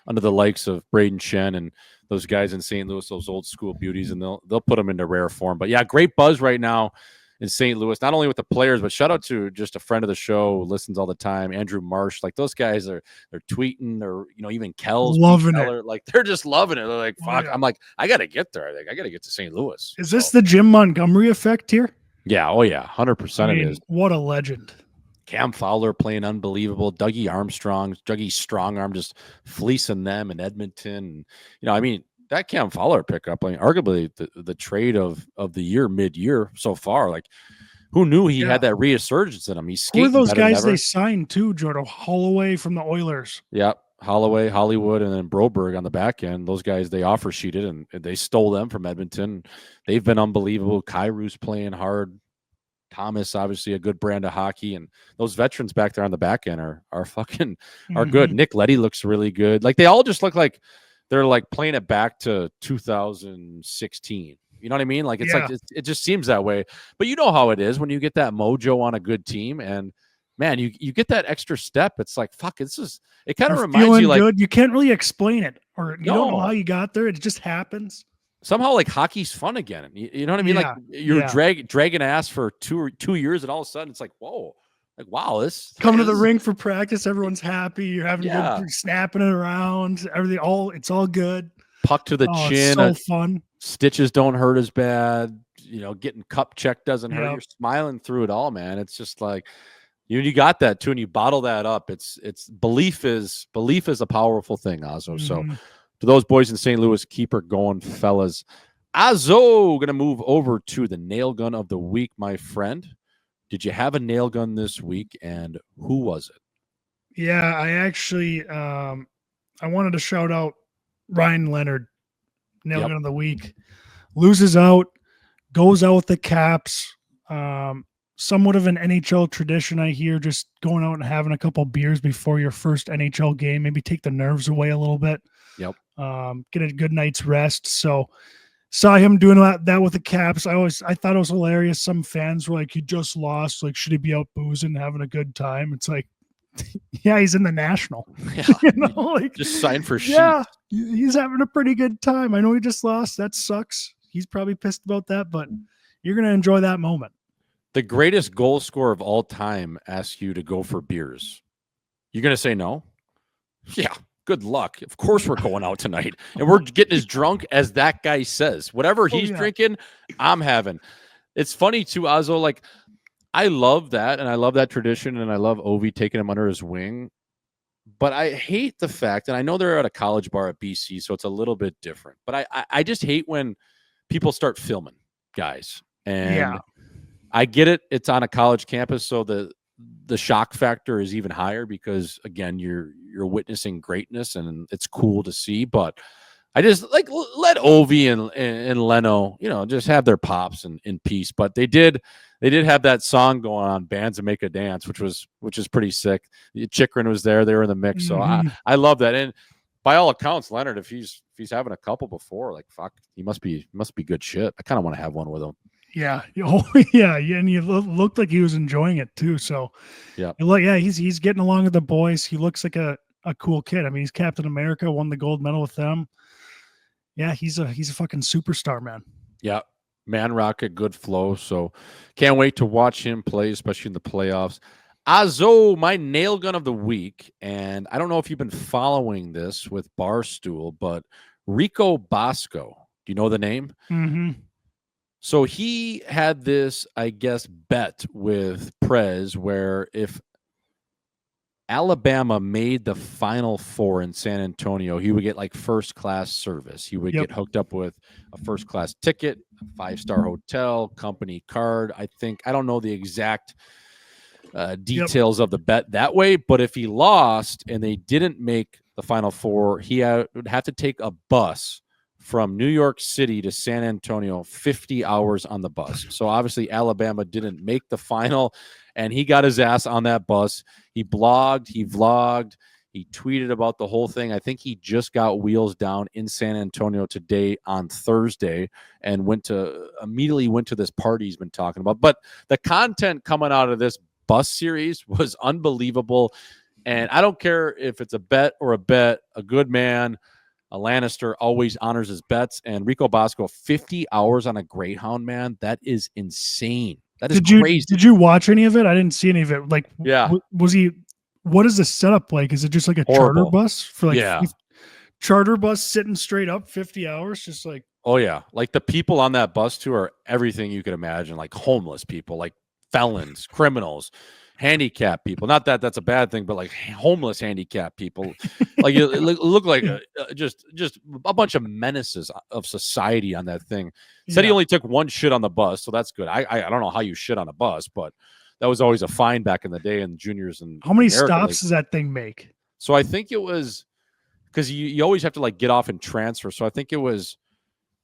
under the likes of Braden Shen and those guys in St. Louis, those old school beauties, and they'll put him into rare form. But yeah, great buzz right now in St. Louis, not only with the players, but shout out to just a friend of the show who listens all the time, Andrew Marsh. Like those guys they're tweeting, or even Kells loving it. Like they're just loving it. They're like, fuck. Yeah. I'm like, I gotta get there. I gotta get to St. Louis. Is this the Jim Montgomery effect here? Yeah, oh yeah, 100% I mean, it is. what a legend. Cam Fowler playing unbelievable. Dougie strong arm just fleecing them in Edmonton. That Cam Fowler pickup, arguably the trade of the year, mid-year so far. Like, who knew he had that resurgence in him? He's skating. Who are those guys they signed too, Jordan? Holloway from the Oilers. Yep. Holloway, Hollywood, and then Broberg on the back end. Those guys, they offer sheeted, and they stole them from Edmonton. They've been unbelievable. Kairu's playing hard. Thomas, obviously a good brand of hockey, and those veterans back there on the back end are good. Nick Leddy looks really good. Like, they all just look like they're like playing it back to 2016. You know what I mean? Like, it's like it just seems that way. But you know how it is when you get that mojo on a good team, and man, you get that extra step. It's like, fuck, it kind of reminds you, like, good. You can't really explain it, or you don't know how you got there. It just happens. Somehow, like, hockey's fun again. You know what I mean? Like, you're dragging ass for 2 years, and all of a sudden it's like, whoa, like, wow, this coming to the rink for practice. Everyone's happy. You're having good, snapping it around. It's all good. Puck to the chin. So fun. Stitches don't hurt as bad. Getting cup check doesn't hurt. You're smiling through it all, man. It's just like you got that too, and you bottle that up. It's belief is a powerful thing, Azo. So to those boys in St. Louis, keep her going, fellas. Azo, going to move over to the nail gun of the week, my friend. Did you have a nail gun this week, and who was it? Yeah, I actually I wanted to shout out Ryan Leonard, nail gun of the week. Loses out, goes out with the Caps. Somewhat of an NHL tradition, I hear, just going out and having a couple beers before your first NHL game, maybe take the nerves away a little bit. Yep. Get a good night's rest. So saw him doing that with the Caps. I thought it was hilarious. Some fans were like, he just lost. Like, should he be out boozing, having a good time? It's like, yeah, he's in the National. Yeah. Like, just signed for sheets. Yeah, he's having a pretty good time. I know he just lost. That sucks. He's probably pissed about that, but you're going to enjoy that moment. The greatest goal scorer of all time asks you to go for beers. You're going to say no? Yeah. Good luck. Of course we're going out tonight, and we're getting as drunk as that guy says. Whatever he's drinking, I'm having. It's funny too, Azo. Like, I love that, and I love that tradition, and I love Ovi taking him under his wing. But I hate the fact, and I know they're at a college bar at BC, so it's a little bit different. But I just hate when people start filming guys. And I get it. It's on a college campus, so the shock factor is even higher because, again, you're witnessing greatness and it's cool to see. But I just like let Ovi and Leno, just have their pops in peace. But they did have that song going on, Bands and Make a Dance, which is pretty sick. Chikrin was there; they were in the mix. So I love that. And by all accounts, Leonard, if he's having a couple before, like, fuck, he must be good shit. I kind of want to have one with him. Yeah. Oh, yeah. And he looked like he was enjoying it too. So, he's getting along with the boys. He looks like a cool kid. I mean, he's Captain America, won the gold medal with them. Yeah, he's a fucking superstar, man. Yeah, man rocket, good flow. So, can't wait to watch him play, especially in the playoffs. Azo, my nail gun of the week, and I don't know if you've been following this with Barstool, but Rico Bosco. Do you know the name? Mm-hmm. So he had this, I guess, bet with Prez where if Alabama made the Final Four in San Antonio, he would get like first-class service. He would get hooked up with a first-class ticket, a 5-star hotel, company card. I don't know the exact details of the bet that way, but if he lost and they didn't make the Final Four, he would have to take a bus from New York City to San Antonio, 50 hours on the bus. So obviously Alabama didn't make the final, and he got his ass on that bus. He blogged, he vlogged, He tweeted about the whole thing. I think he just got wheels down in San Antonio today on Thursday and immediately went to this party he's been talking about. But the content coming out of this bus series was unbelievable. And I don't care if it's a bet, a good man, a Lannister always honors his bets. And Rico Bosco, 50 hours on a Greyhound, man, that is insane. That is crazy. Did you watch any of it? I didn't see any of it. Like, yeah. Was he... What is the setup like? Is it just like a charter bus for like charter bus sitting straight up 50 hours? Just like, oh yeah. Like the people on that bus too are everything you could imagine, like homeless people, like felons, criminals, handicapped people. Not that that's a bad thing, but like homeless handicapped people. Like it look like just a bunch of menaces of society on that thing. Said he only took one shit on the bus, so that's good. I don't know how you shit on a bus, but that was always a fine back in the day in juniors. And how many stops does that thing make? So I think it was because you always have to like get off and transfer. So I think it was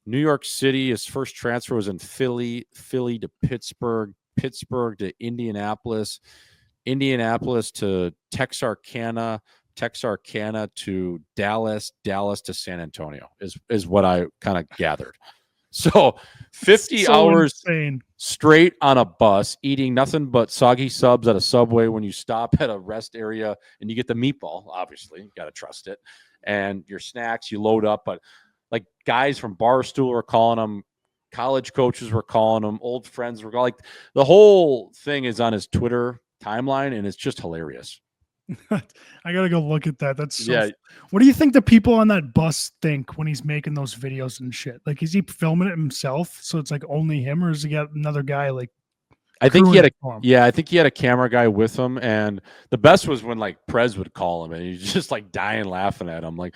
New York City. His first transfer was in Philly to Pittsburgh to Indianapolis to Texarkana to Dallas to San Antonio is what I kind of gathered. So 50 hours insane. Straight on a bus, eating nothing but soggy subs at a Subway when you stop at a rest area, and you get the meatball, obviously. You got to trust it. And your snacks, you load up. But like guys from Barstool were calling them, college coaches were calling them, old friends were calling. Like the whole thing is on his Twitter timeline, and it's just hilarious. I gotta go look at that. That's What do you think the people on that bus think when he's making those videos and shit? Like, is he filming it himself, so it's like only him, or has he got another guy like? I think he had a camera guy with him, and the best was when like Prez would call him, and he's just like dying laughing at him. Like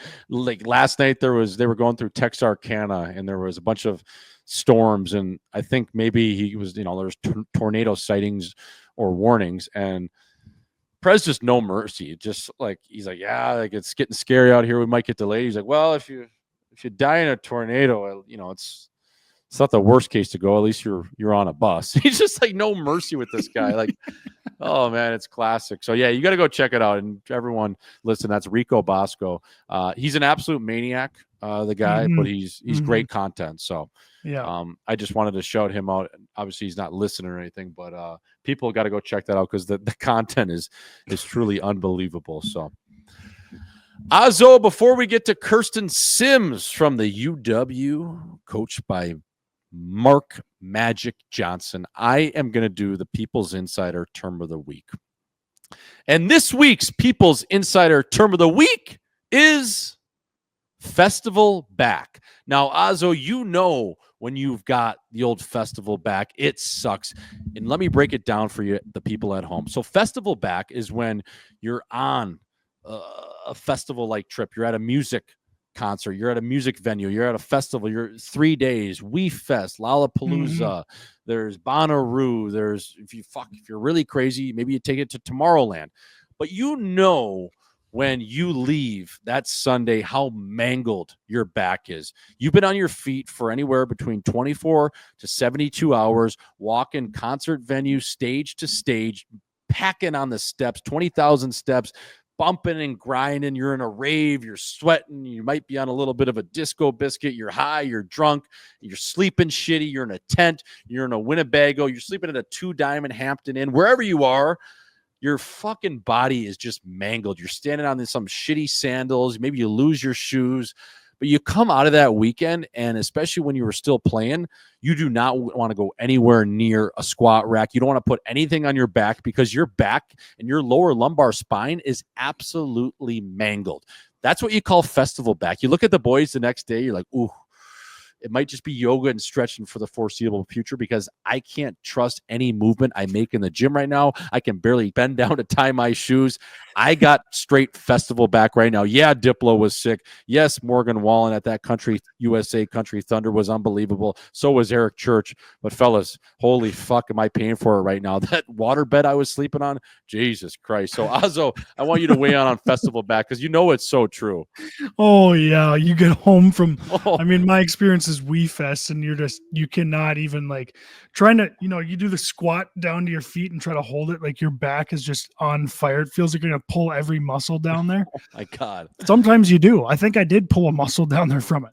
last night they were going through Texarkana, and there was a bunch of storms, and I think maybe he was there's tornado sightings or warnings, and Prez just no mercy. Just like he's like, yeah, like it's getting scary out here. We might get delayed. He's like, well, if you die in a tornado, it's not the worst case to go. At least you're on a bus. He's just like no mercy with this guy. Like, oh man, it's classic. So yeah, you got to go check it out. And everyone, listen, that's Rico Bosco. He's an absolute maniac, the guy, but he's great content. So yeah, I just wanted to shout him out. Obviously, he's not listening or anything, but people got to go check that out because the content is truly unbelievable. So, Azo, before we get to Kirsten Sims from the UW, coached by Mark Magic Johnson, I am going to do the People's Insider Term of the Week. And this week's People's Insider Term of the Week is festival back. Now, Azo, when you've got the old festival back, it sucks. And let me break it down for you, the people at home. So festival back is when you're on a festival-like trip. You're at a music concert. You're at a music venue. You're at a festival. You're 3 days. We Fest, Lollapalooza. There's Bonnaroo. There's if you're really crazy, maybe you take it to Tomorrowland. But when you leave that Sunday, how mangled your back is. You've been on your feet for anywhere between 24 to 72 hours, walking concert venue, stage to stage, packing on the steps, 20,000 steps, bumping and grinding. You're in a rave, you're sweating, you might be on a little bit of a disco biscuit, you're high, you're drunk, you're sleeping shitty, you're in a tent, you're in a Winnebago, you're sleeping at a 2 Diamond Hampton Inn, wherever you are. Your fucking body is just mangled. You're standing on some shitty sandals. Maybe you lose your shoes, but you come out of that weekend, and especially when you were still playing, you do not want to go anywhere near a squat rack. You don't want to put anything on your back because your back and your lower lumbar spine is absolutely mangled. That's what you call festival back. You look at the boys the next day, you're like, ooh, it might just be yoga and stretching for the foreseeable future because I can't trust any movement I make in the gym right now. I can barely bend down to tie my shoes. I got straight festival back right now. Yeah, Diplo was sick. Yes, Morgan Wallen at that USA Country Thunder was unbelievable. So was Eric Church. But fellas, holy fuck, am I paying for it right now? That waterbed I was sleeping on, Jesus Christ. So Azo, I want you to weigh on festival back because it's so true. Oh yeah, you get home from. I mean, my experience is Wii Fest, and you cannot even like trying to, you do the squat down to your feet and try to hold it. Like your back is just on fire. It feels like you're going to pull every muscle down there. Oh my God. Sometimes you do. I think I did pull a muscle down there from it.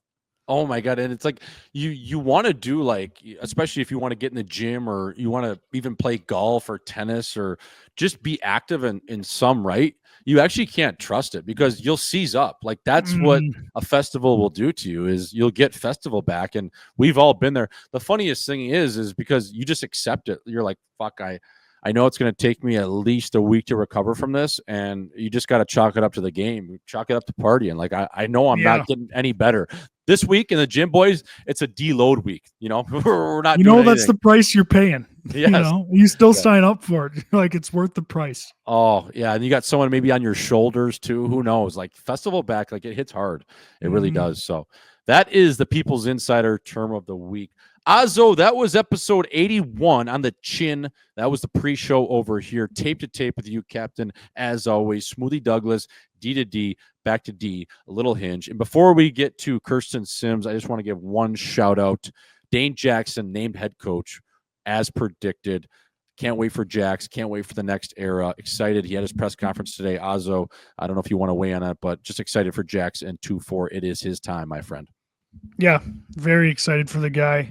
Oh my God. And it's like you want to do like, especially if you want to get in the gym or you want to even play golf or tennis or just be active in some, right? You actually can't trust it because you'll seize up. Like that's what a festival will do to you is you'll get festival back. And we've all been there. The funniest thing is because you just accept it. You're like, fuck, I know it's going to take me at least a week to recover from this. And you just got to chalk it up to the game, chalk it up to partying. Like I know I'm not getting any better. This week in the gym, boys, it's a deload week. We're not. That's the price you're paying. Yes. You still sign up for it. Like it's worth the price. Oh yeah, and you got someone maybe on your shoulders too. Who knows? Like festival back, like it hits hard. It really does. So that is the People's Insider Term of the Week. Azo, that was episode 81 on the chin. That was the pre-show over here. Tape to tape with you, Captain. As always, Smoothie Douglas, D to D, back to D, a little hinge. And before we get to Kirsten Sims, I just want to give one shout out. Dane Jackson, named head coach, as predicted. Can't wait for Jax. Can't wait for the next era. Excited. He had his press conference today. Azo, I don't know if you want to weigh on it, but just excited for Jax and 2-4. It is his time, my friend. Yeah, very excited for the guy.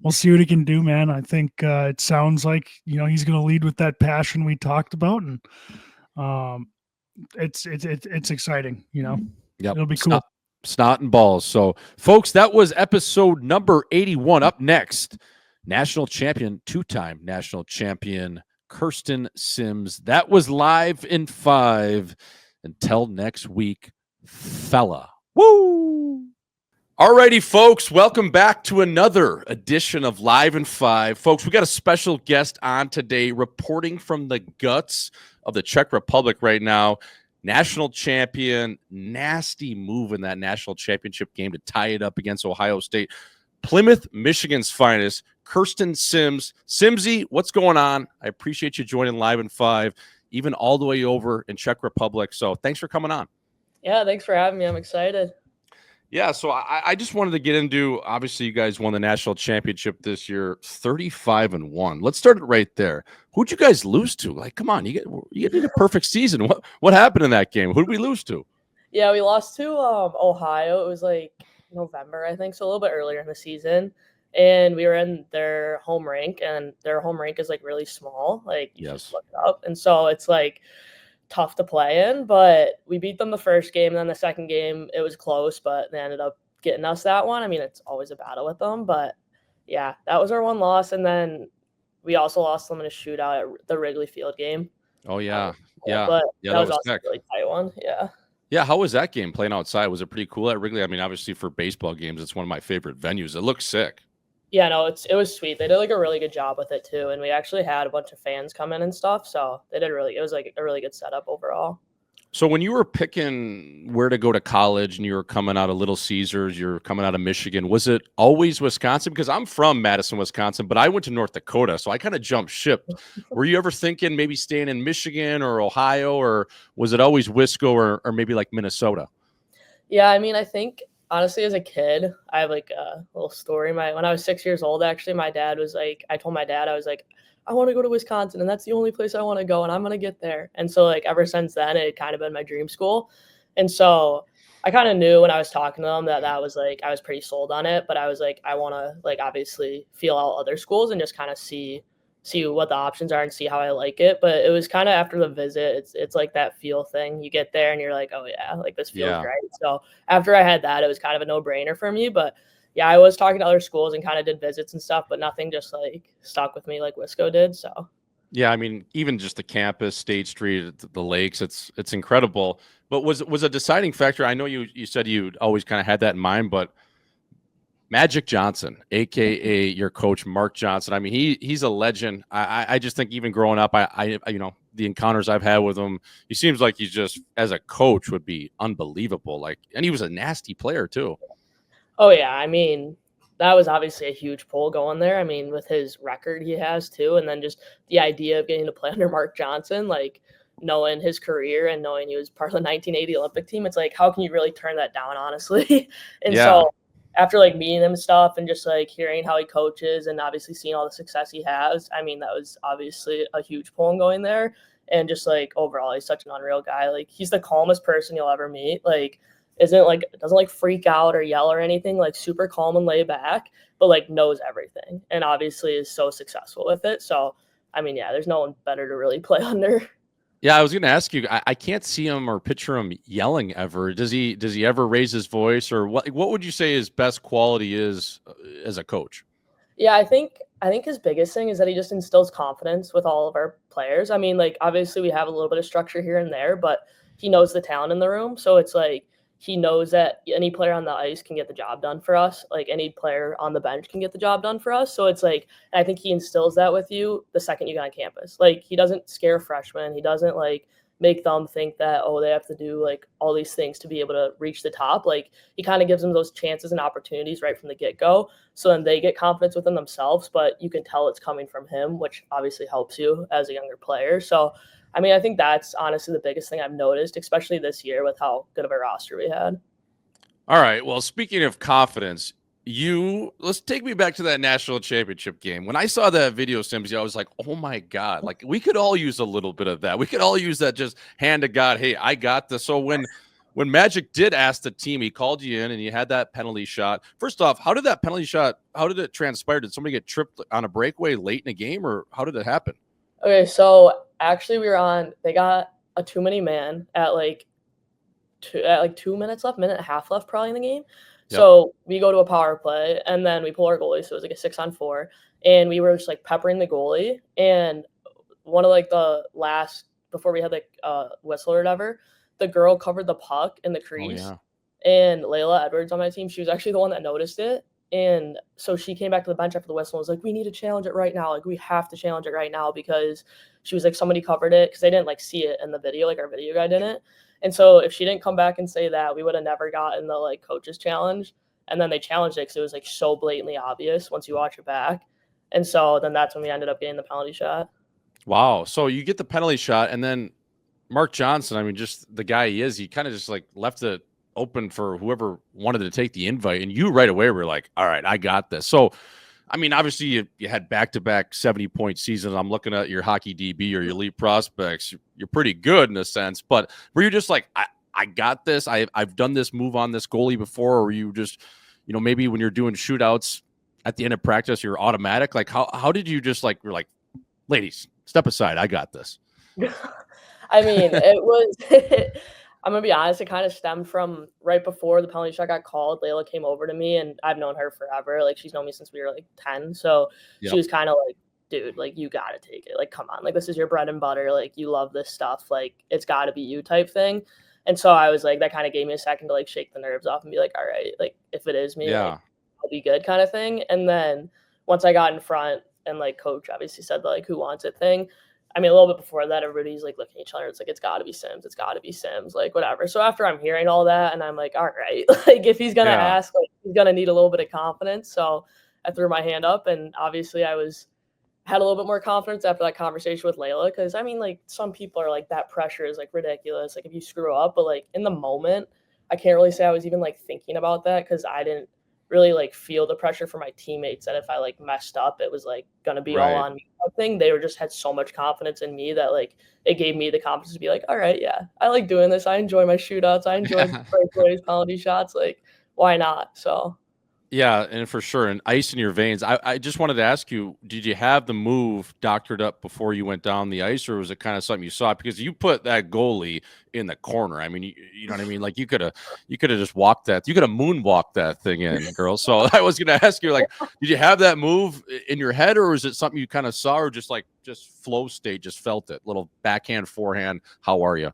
We'll see what he can do, man. I think it sounds like he's going to lead with that passion we talked about, and it's exciting. Yep. It'll be cool. Snot and balls. So, folks, that was episode number 81. Up next, national champion, two-time national champion Kirsten Sims. That was Live in 5. Until next week, fella. Woo! Alrighty, folks, welcome back to another edition of Live in 5. Folks, we got a special guest on today reporting from the guts of the Czech Republic right now. National champion, nasty move in that national championship game to tie it up against Ohio State. Plymouth, Michigan's finest, Kirsten Sims. Simsy, what's going on? I appreciate you joining Live in 5, even all the way over in Czech Republic. So thanks for coming on. Yeah, thanks for having me. I'm excited. Yeah, so I just wanted to get into, obviously, you guys won the national championship this year, 35-1. Let's start it right there. Who'd you guys lose to? Like, come on, you get a perfect season. What happened in that game? Who did we lose to? Yeah, we lost to Ohio. It was like November, I think, so a little bit earlier in the season. And we were in their home rink, and their home rink is like really small. Like, you just look it up. And so it's like tough to play in, but we beat them the first game. And then the second game, it was close, but they ended up getting us that one. I mean, it's always a battle with them, but yeah, that was our one loss. And then we also lost them in a shootout at the Wrigley Field game. Oh, yeah. But that was also a really tight one. Yeah. Yeah, how was that game playing outside? Was it pretty cool at Wrigley? I mean, obviously for baseball games, it's one of my favorite venues. It looks sick. Yeah, no, it was sweet. They did like a really good job with it too, and we actually had a bunch of fans come in and stuff. So it was like a really good setup overall. So when you were picking where to go to college and you were coming out of Little Caesars, you're coming out of Michigan, was it always Wisconsin? Because I'm from Madison, Wisconsin, but I went to North Dakota, so I kind of jumped ship. Were you ever thinking maybe staying in Michigan or Ohio, or was it always Wisco or maybe like Minnesota? Yeah, I mean, I think honestly, as a kid, I have like a little story. When I was 6 years old, actually, my dad was like, I told my dad, I was like, I want to go to Wisconsin, and that's the only place I want to go, and I'm going to get there. And so like ever since then, it had kind of been my dream school. And so I kind of knew when I was talking to them that was like, I was pretty sold on it, but I was like, I want to like obviously feel out other schools and just kind of see what the options are and see how I like it. But it was kind of after the visit, it's like that feel thing. You get there and you're like, oh yeah, like this feels great. So after I had that, it was kind of a no-brainer for me. But yeah, I was talking to other schools and kind of did visits and stuff, but nothing just like stuck with me like Wisco did. So yeah, I mean, even just the campus, State Street, the lakes, it's incredible. But was a deciding factor? I know you said you always kind of had that in mind, but Magic Johnson, aka your coach Mark Johnson. I mean, he's a legend. I just think even growing up, I the encounters I've had with him, he seems like he's just as a coach would be unbelievable. Like, and he was a nasty player too. Oh yeah, I mean, that was obviously a huge pull going there. I mean, with his record he has too, and then just the idea of getting to play under Mark Johnson, like knowing his career and knowing he was part of the 1980 Olympic team, it's like, how can you really turn that down, honestly? And so after like meeting him and stuff and just like hearing how he coaches and obviously seeing all the success he has, I mean, that was obviously a huge pull in going there. And just like overall, he's such an unreal guy. Like he's the calmest person you'll ever meet. Like doesn't like freak out or yell or anything, like super calm and laid back, but like knows everything and obviously is so successful with it. So, I mean, yeah, there's no one better to really play under. Yeah, I was going to ask you. I can't see him or picture him yelling ever. Does he ever raise his voice, or what would you say his best quality is as a coach? Yeah, I think his biggest thing is that he just instills confidence with all of our players. I mean, like obviously we have a little bit of structure here and there, but he knows the talent in the room. So it's like he knows that any player on the ice can get the job done for us. Like any player on the bench can get the job done for us. So it's like, I think he instills that with you the second you get on campus. Like he doesn't scare freshmen. He doesn't like make them think that, oh, they have to do like all these things to be able to reach the top. Like he kind of gives them those chances and opportunities right from the get-go. So then they get confidence within themselves, but you can tell it's coming from him, which obviously helps you as a younger player. So I mean, I think that's honestly the biggest thing I've noticed, especially this year with how good of a roster we had. All right. Well, speaking of confidence, let's take me back to that national championship game. When I saw that video, Sims, I was like, oh my God, like we could all use a little bit of that. We could all use that just hand to God. Hey, I got this. So when Magic did ask the team, he called you in and you had that penalty shot. First off, how did it transpire? Did somebody get tripped on a breakaway late in the game, or how did it happen? Okay, so actually they got a too many man at like 2 minutes left, minute and a half left probably in the game. Yep. So we go to a power play and then we pull our goalie. So it was like a 6-on-4 and we were just like peppering the goalie. And one of like the last, before we had like whistle or whatever, the girl covered the puck in the crease. Oh, yeah. And Layla Edwards on my team, she was actually the one that noticed it. And so she came back to the bench after the whistle and was like, we need to challenge it right now. Like, we have to challenge it right now, because she was like, somebody covered it, because they didn't like see it in the video. Like our video guy didn't. And so if she didn't come back and say that, we would have never gotten the like coaches challenge. And then they challenged it because it was like so blatantly obvious once you watch it back. And so then that's when we ended up getting the penalty shot. Wow. So you get the penalty shot, and then Mark Johnson, I mean, just the guy he is, he kind of just like left it open for whoever wanted to take the invite, and you right away were like, all right, I got this. So I mean, obviously you had back-to-back 70-point seasons. I'm looking at your hockey DB or your elite prospects. You're pretty good in a sense, but were you just like, I got this, I've done this move on this goalie before? Or were you just, maybe when you're doing shootouts at the end of practice, you're automatic? Like how did you just like, you're like, ladies, step aside, I got this? I mean, it was I'm going to be honest, it kind of stemmed from right before the penalty shot got called. Layla came over to me, and I've known her forever. Like, she's known me since we were, like, 10. So She was kind of like, dude, like, you got to take it. Like, come on. Like, this is your bread and butter. Like, you love this stuff. Like, it's got to be you type thing. And so I was like, that kind of gave me a second to, like, shake the nerves off and be like, all right, like, if it is me, like, I'll be good kind of thing. And then once I got in front and, like, coach obviously said the, like, who wants it thing, I mean, a little bit before that, everybody's like looking at each other. It's like, it's got to be Sims. It's got to be Sims, like whatever. So after I'm hearing all that, and I'm like, all right, like if he's going to ask, like he's going to need a little bit of confidence. So I threw my hand up, and obviously had a little bit more confidence after that conversation with Layla. Cause I mean, like some people are like, that pressure is like ridiculous. Like if you screw up, but like in the moment, I can't really say I was even like thinking about that, cause I didn't really like feel the pressure from my teammates that if I like messed up, it was like gonna be all on me. Thing they just had so much confidence in me that like it gave me the confidence to be like, all right, yeah, I like doing this. I enjoy my shootouts. I enjoy breakaways, penalty shots. Like, why not? So. Yeah, and for sure, and ice in your veins. I just wanted to ask you, did you have the move doctored up before you went down the ice, or was it kind of something you saw? Because you put that goalie in the corner. I mean, you know what I mean? Like you could have just walked that. You could have moonwalked that thing in, girl. So I was going to ask you, like, did you have that move in your head, or was it something you kind of saw, or just flow state, just felt it? Little backhand, forehand. How are you?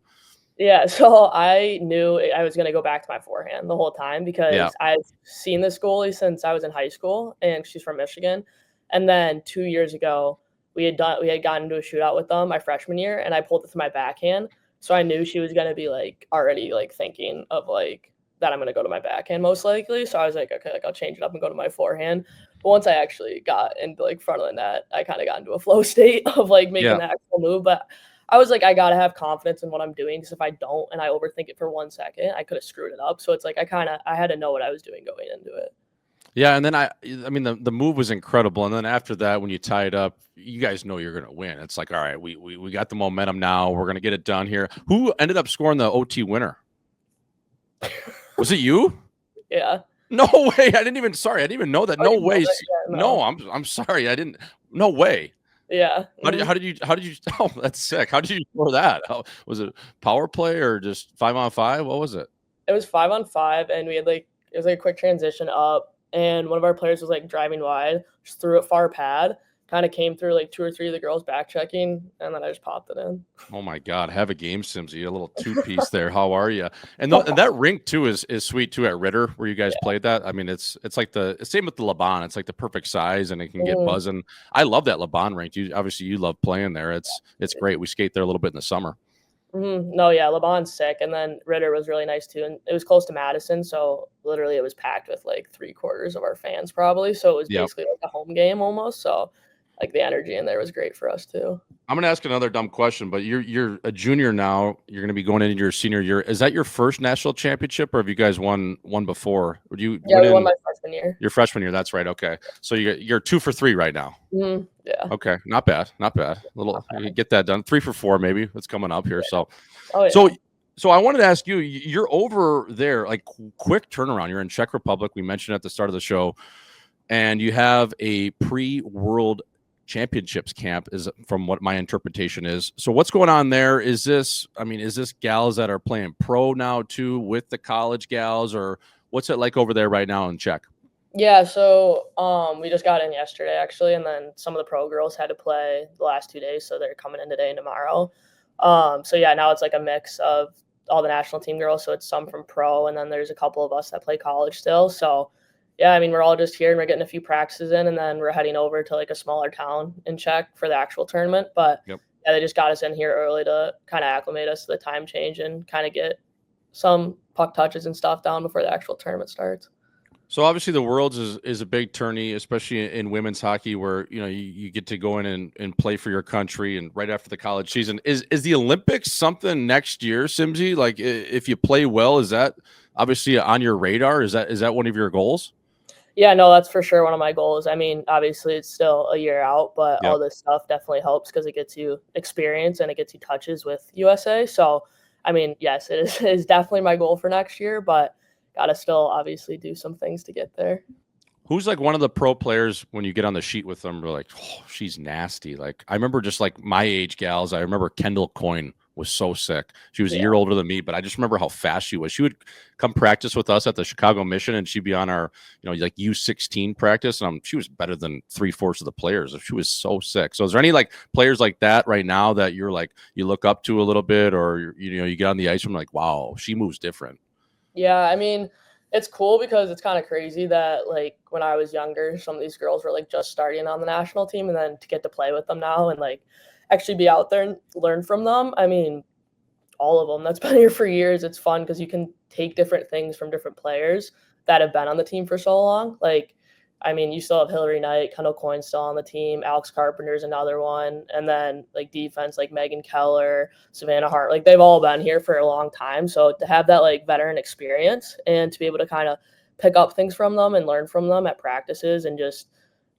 Yeah, so I knew I was going to go back to my forehand the whole time, because I've seen this goalie since I was in high school, and she's from Michigan. And then 2 years ago, we had gotten into a shootout with them my freshman year, and I pulled it to my backhand. So I knew she was going to be like already like thinking of like that I'm going to go to my backhand most likely. So I was like, okay, like I'll change it up and go to my forehand. But once I actually got into like front of the net, I kind of got into a flow state of like making the actual move. But I was like, I got to have confidence in what I'm doing, because if I don't and I overthink it for 1 second, I could have screwed it up. So it's like I had to know what I was doing going into it. Yeah, and then I mean the move was incredible, and then after that, when you tie it up, you guys know you're gonna win. It's like, all right, we got the momentum now. We're gonna get it done here. Who ended up scoring the OT winner? Was it you? Yeah. No way! I didn't even. Sorry, I didn't even know that. Oh, No you know way. that? Yeah, No, no. I'm sorry. I didn't. No way. Yeah. How did you? Oh, that's sick. How did you score that? Was it power play or just 5-on-5? What was it? It was 5-on-5, and we had it was like a quick transition up, and one of our players was like driving wide, just threw it far pad, kind of came through like 2 or 3 of the girls back checking, and then I just popped it in. Oh my God! Have a game, Simsy. A little two-piece there. How are you? And that rink too is sweet too at Ritter where you guys played that. I mean, it's like the same with the Laban. It's like the perfect size and it can get buzzing. I love that Laban rink. You love playing there. It's great. We skate there a little bit in the summer. No, yeah, Laban's sick, and then Ritter was really nice too, and it was close to Madison, so literally it was packed with like 3/4 of our fans probably. So it was basically like a home game almost. So like the energy in there was great for us too. I'm going to ask another dumb question, but you're a junior now. You're going to be going into your senior year. Is that your first national championship, or have you guys won before? We won my freshman year. Your freshman year, that's right. Okay, so you're 2 for 3 right now. Yeah. Okay, not bad. You get that done. 3 for 4 maybe. It's coming up here. Yeah. So I wanted to ask you. You're over there, like quick turnaround. You're in Czech Republic. We mentioned at the start of the show, and you have a pre-World Championships camp is from what my interpretation is. So what's going on there? Is this gals that are playing pro now too with the college gals, or what's it like over there right now in Czech? Yeah, so we just got in yesterday actually, and then some of the pro girls had to play the last 2 days, so they're coming in today and tomorrow. So yeah, now it's like a mix of all the national team girls, so it's some from pro, and then there's a couple of us that play college still. So yeah, I mean, we're all just here and we're getting a few practices in, and then we're heading over to like a smaller town in Czech for the actual tournament. But yeah, they just got us in here early to kind of acclimate us to the time change and kind of get some puck touches and stuff down before the actual tournament starts. So obviously the Worlds is a big tourney, especially in women's hockey, where you get to go in and play for your country, and right after the college season. Is the Olympics something next year, Simsy? Like if you play well, is that obviously on your radar? Is that one of your goals? Yeah, no, that's for sure one of my goals. I mean, obviously it's still a year out, but all this stuff definitely helps because it gets you experience and it gets you touches with USA. So, I mean, yes, it is definitely my goal for next year, but got to still obviously do some things to get there. Who's like one of the pro players when you get on the sheet with them, we're like, oh, she's nasty. Like I remember just like my age gals, I remember Kendall Coyne was so sick. She was a year older than me, but I just remember how fast she was. She would come practice with us at the Chicago Mission, and she'd be on our, like U16 practice. And she was better than 3/4 of the players. She was so sick. So is there any like players like that right now that you're like, you look up to a little bit, or, you get on the ice and like, wow, she moves different? Yeah. I mean, it's cool because it's kind of crazy that like when I was younger, some of these girls were like just starting on the national team, and then to get to play with them now and like actually be out there and learn from them. I mean, all of them that's been here for years. It's fun because you can take different things from different players that have been on the team for so long. Like, I mean, you still have Hillary Knight, Kendall Coyne still on the team, Alex Carpenter's another one, and then like defense like Megan Keller, Savannah Hart, like they've all been here for a long time. So to have that like veteran experience and to be able to kind of pick up things from them and learn from them at practices and just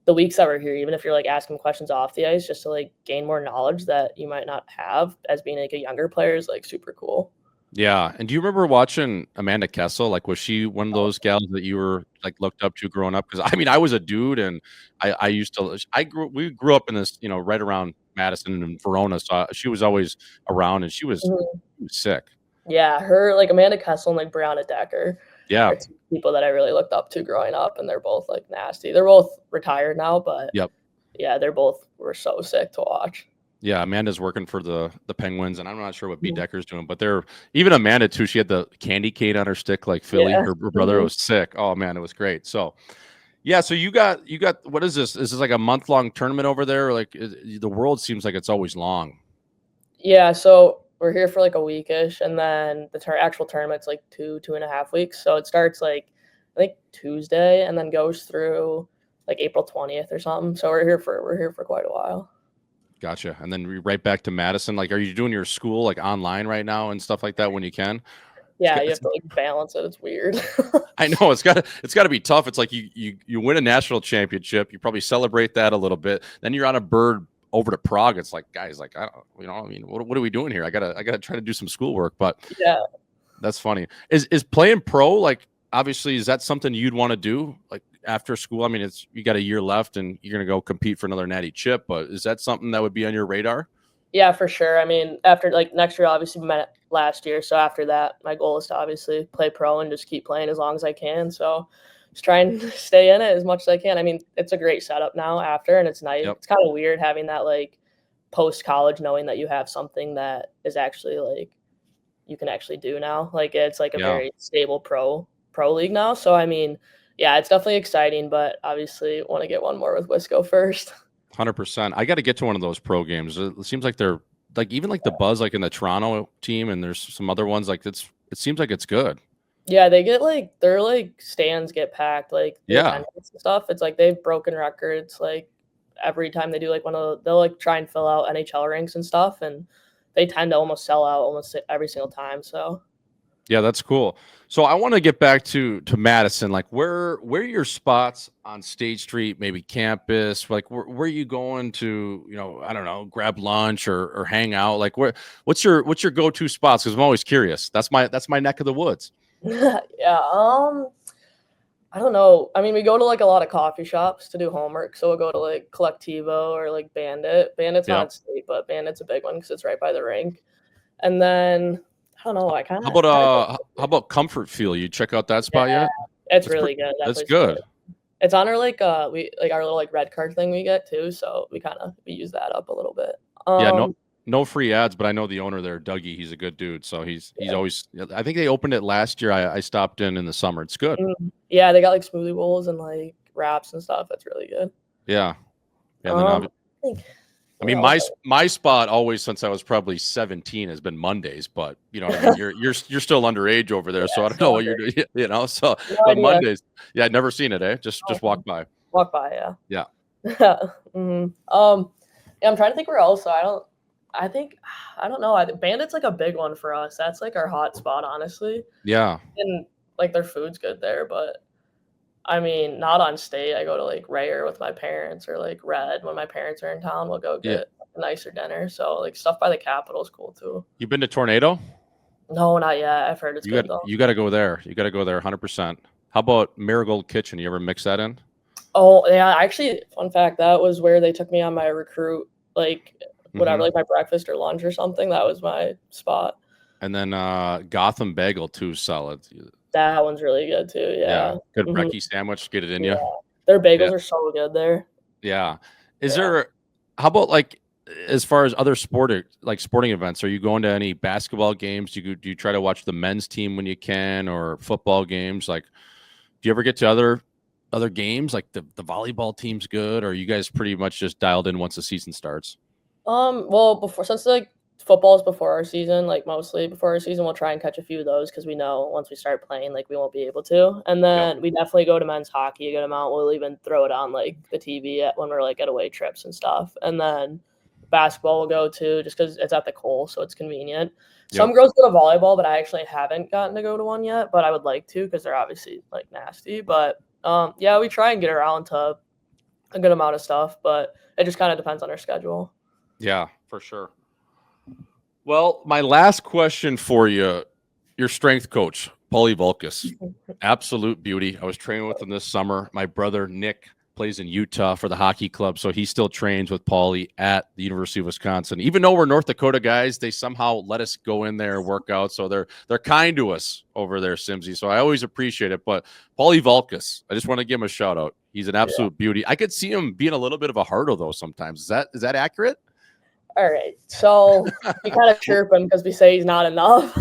the weeks that we're here, even if you're like asking questions off the ice, just to like gain more knowledge that you might not have as being like a younger player is like super cool. Yeah. And do you remember watching Amanda Kessel? Like, was she one of those gals that you were like looked up to growing up? Because I mean, I was a dude, and we grew up in this, right around Madison and Verona. So she was always around, and she was sick. Yeah, her like Amanda Kessel and like Brianna Decker. Yeah, are two people that I really looked up to growing up, and they're both like nasty. They're both retired now, but yeah, they both were so sick to watch. Yeah, Amanda's working for the Penguins, and I'm not sure what B Decker's doing, but they're even Amanda too. She had the candy cane on her stick like Philly. Her brother was sick. Oh man, it was great. So yeah, so you got what is this? Is this like a month-long tournament over there? Or like the world seems like it's always long. Yeah, so we're here for like a weekish, and then the actual tournament's like 2.5 weeks. So it starts like I think Tuesday, and then goes through like April 20th or something. So we're here for quite a while. Gotcha. And then right back to Madison. Like, are you doing your school like online right now and stuff like that when you can? Yeah, you have to like balance it. It's weird. I know it's got to be tough. It's like you win a national championship, you probably celebrate that a little bit, then you're on a bird over to Prague. It's like, guys, like, I don't, I mean, what are we doing here? I gotta try to do some schoolwork. But yeah, that's funny. Is playing pro, like, obviously, is that something you'd want to do like after school? I mean, you got a year left and you're gonna go compete for another natty chip, but is that something that would be on your radar? Yeah, for sure. I mean, after like next year, obviously we met last year. So after that, my goal is to obviously play pro and just keep playing as long as I can. So just try and stay in it as much as I can. I mean, it's a great setup now after, and it's nice. Yep. It's kind of weird having that like post college, knowing that you have something that is actually like you can actually do now. Like it's like a very stable pro league now. So I mean, yeah, it's definitely exciting, but obviously want to get one more with Wisco first. 100%. I got to get to one of those pro games. It seems like they're like even like the buzz like in the Toronto team, and there's some other ones like it seems like it's good. Yeah, they get like their like stands get packed, like and stuff. It's like they've broken records like every time they do like they'll like try and fill out NHL rinks and stuff, and they tend to almost sell out almost every single time. So yeah, that's cool. So I want to get back to Madison. Like where are your spots on State Street, maybe campus? Like where are you going to, I don't know, grab lunch or hang out? Like what's your go-to spots? Because I'm always curious. That's my neck of the woods. Yeah. I don't know. I mean, we go to like a lot of coffee shops to do homework. So we'll go to like Collectivo or like Bandit. Bandit's not at State, but Bandit's a big one because it's right by the rink. And then I don't know. How about Comfort Feel? You check out that spot yet? It's really good. That's good. It's on our like our little like red card thing we get too. So we use that up a little bit. No free ads, but I know the owner there, Dougie. He's a good dude. So he's always. I think they opened it last year. I stopped in the summer. It's good. Yeah, they got like smoothie bowls and like wraps and stuff. That's really good. Yeah. I mean, my spot always since I was probably 17 has been Mondays, but I mean, you're still underage over there, so I don't know what you're doing. So but Mondays, yeah, I'd never seen it, just walk by. Yeah. Yeah. Yeah, I'm trying to think where else. I don't know. Bandit's like a big one for us. That's like our hot spot, honestly. Yeah. And like their food's good there, but I mean, not on State. I go to like Rayer with my parents or like Red when my parents are in town. We'll go get a nicer dinner. So like stuff by the Capitol is cool too. You been to Tornado? No, not yet. I've heard it's good though. You got to go there. You got to go there 100%. How about Marigold Kitchen? You ever mix that in? Oh yeah, actually, fun fact, that was where they took me on my recruit, like whatever, like my breakfast or lunch or something. That was my spot. And then Gotham Bagel too, solid. That one's really good too. Yeah. Good brekkie sandwich. Get it in you. Their bagels are so good there. Yeah. How about like as far as other sporting events? Are you going to any basketball games? Do you try to watch the men's team when you can, or football games? Like, do you ever get to other games? Like the volleyball team's good, or are you guys pretty much just dialed in once the season starts? Well, since like football is before our season, like mostly before our season, we'll try and catch a few of those because we know once we start playing, like we won't be able to. And then we definitely go to men's hockey a good amount. We'll even throw it on like the TV when we're like at away trips and stuff. And then basketball we'll go to just because it's at the Cole, so it's convenient. Some girls go to volleyball, but I actually haven't gotten to go to one yet, but I would like to because they're obviously like nasty. But we try and get around to a good amount of stuff, but it just kind of depends on our schedule. Yeah, for sure. Well, my last question for you, your strength coach, Paulie Volkus, absolute beauty. I was training with him this summer. My brother, Nick, plays in Utah for the hockey club, so he still trains with Paulie at the University of Wisconsin. Even though we're North Dakota guys, they somehow let us go in there and work out, so they're kind to us over there, Simsy, so I always appreciate it. But Paulie Volkus, I just want to give him a shout-out. He's an absolute beauty. I could see him being a little bit of a hardo, though, sometimes. Is that accurate? All right, so we kind of chirp him because we say he's not enough.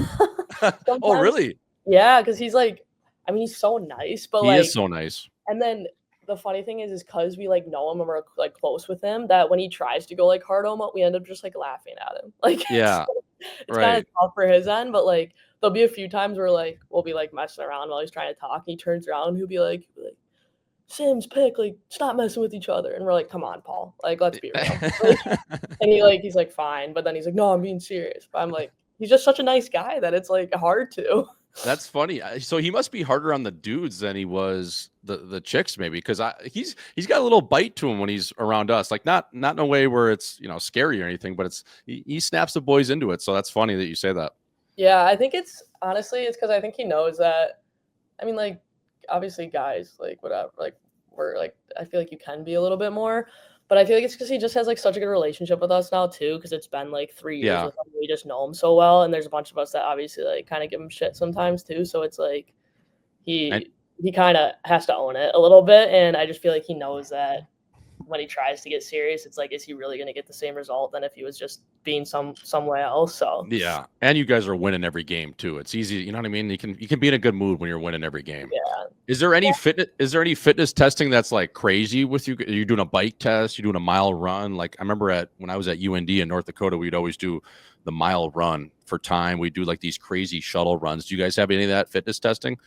Oh, really? Yeah, because he's like, I mean, he's so nice, but he is so nice. And then the funny thing is because we like know him and we're like close with him, that when he tries to go like hard on him, we end up just like laughing at him. Like, yeah, it's kind of tough for his end, but like there'll be a few times where like we'll be like messing around while he's trying to talk. And he turns around and he'll be like, Sims, pick, like, stop messing with each other. And we're like, come on, Paul. Like, let's be real. And he's like, fine. But then he's like, no, I'm being serious. But I'm like, he's just such a nice guy that it's like hard to. That's funny. So he must be harder on the dudes than he was the chicks, maybe, because he's got a little bite to him when he's around us. Like not in a way where it's scary or anything, but he snaps the boys into it. So that's funny that you say that. Yeah, I think it's because I think he knows that. I mean, like obviously guys like whatever, like we're like I feel like you can be a little bit more. But I feel like it's because he just has like such a good relationship with us now too, because it's been like 3 years with him. We just know him so well, and there's a bunch of us that obviously like kind of give him shit sometimes too. So it's like he kind of has to own it a little bit, and I just feel like he knows that when he tries to get serious, it's like, is he really going to get the same result than if he was just being somewhere else? So yeah, and you guys are winning every game too. It's easy, you know what I mean? You can be in a good mood when you're winning every game. Yeah. Is there any fitness testing that's like crazy with you? Are you doing a bike test? You doing a mile run? Like I remember when I was at UND in North Dakota, we'd always do the mile run for time. We do like these crazy shuttle runs. Do you guys have any of that fitness testing?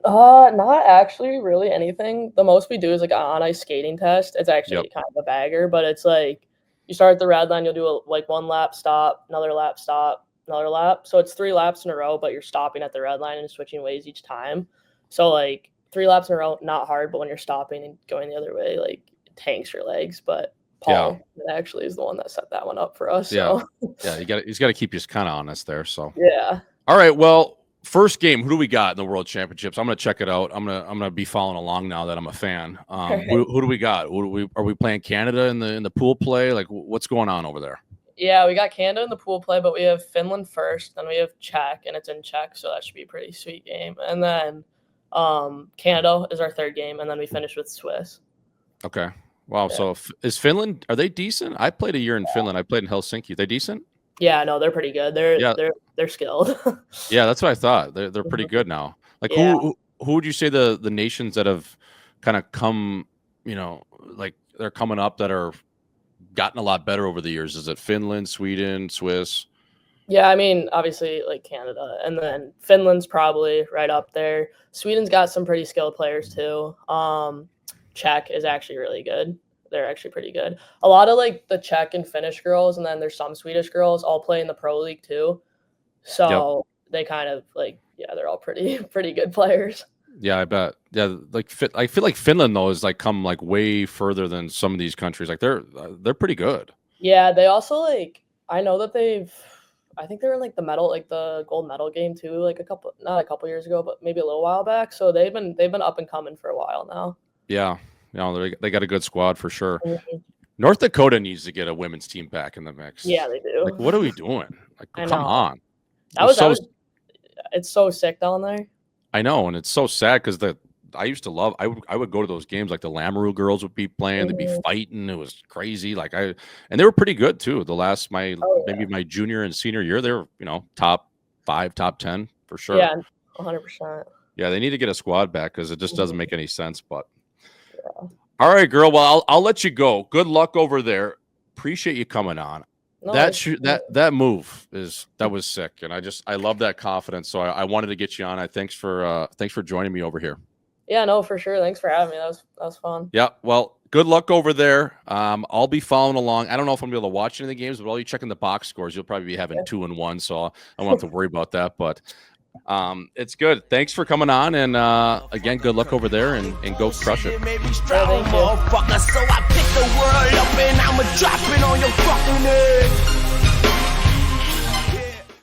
Not actually really anything. The most we do is like an on-ice skating test. It's actually kind of a bagger, but it's like you start at the red line, you'll do like 1 lap, stop, another lap, stop, another lap. So it's 3 laps in a row, but you're stopping at the red line and switching ways each time. So like 3 laps in a row, not hard, but when you're stopping and going the other way, like it tanks your legs. But Paul actually is the one that set that one up for us. Yeah, so. yeah, he's got to keep you kind of honest there. So yeah. All right, well. First game, who do we got in the World Championships? I'm gonna check it out. I'm gonna be following along now that I'm a fan. Who do we got? Are we playing Canada in the pool play? Like, what's going on over there? Yeah, we got Canada in the pool play, but we have Finland first, then we have Czech, and it's in Czech, so that should be a pretty sweet game. And then Canada is our third game, and then we finish with Swiss. Okay. Wow. Yeah. So is Finland? Are they decent? I played a year in Finland. I played in Helsinki. Are they decent? Yeah, no, they're pretty good. They're skilled. Yeah, that's what I thought. They're pretty good now. Like who would you say the nations that have kind of come, like they're coming up that are gotten a lot better over the years? Is it Finland, Sweden, Swiss? Yeah, I mean, obviously like Canada, and then Finland's probably right up there. Sweden's got some pretty skilled players too. Czech is actually really good. They're actually pretty good. A lot of like the Czech and Finnish girls, and then there's some Swedish girls all play in the pro league too. So they kind of like, they're all pretty good players. Yeah, I bet. Yeah, like I feel like Finland though is like come like way further than some of these countries. Like they're pretty good. Yeah, they also like I know that I think they were in like the gold medal game too, like not a couple years ago, but maybe a little while back. So they've been up and coming for a while now. Yeah. They got a good squad for sure. Mm-hmm. North Dakota needs to get a women's team back in the mix. Yeah, they do. Like, what are we doing? Like, come on. It's so sick down there. I know, and it's so sad because I used to love. I would go to those games. Like the Lamoureux girls would be playing. They'd be fighting. It was crazy. And they were pretty good too. Maybe my junior and senior year, they were top 5, top 10 for sure. Yeah, 100%. Yeah, they need to get a squad back because it just doesn't make any sense. But all right, girl. Well, I'll let you go. Good luck over there. Appreciate you coming on. No, that move was sick, and I love that confidence. So I wanted to get you on. Thanks for joining me over here. Yeah, no, for sure. Thanks for having me. That was fun. Yeah. Well, good luck over there. I'll be following along. I don't know if I'm gonna be able to watch any of the games, but while you're checking the box scores, you'll probably be having 2-1, so I won't have to worry about that. But it's good. Thanks for coming on, and again, good luck over there, and go crush it. So I pick the world up and I'ma drop it on your fucking head.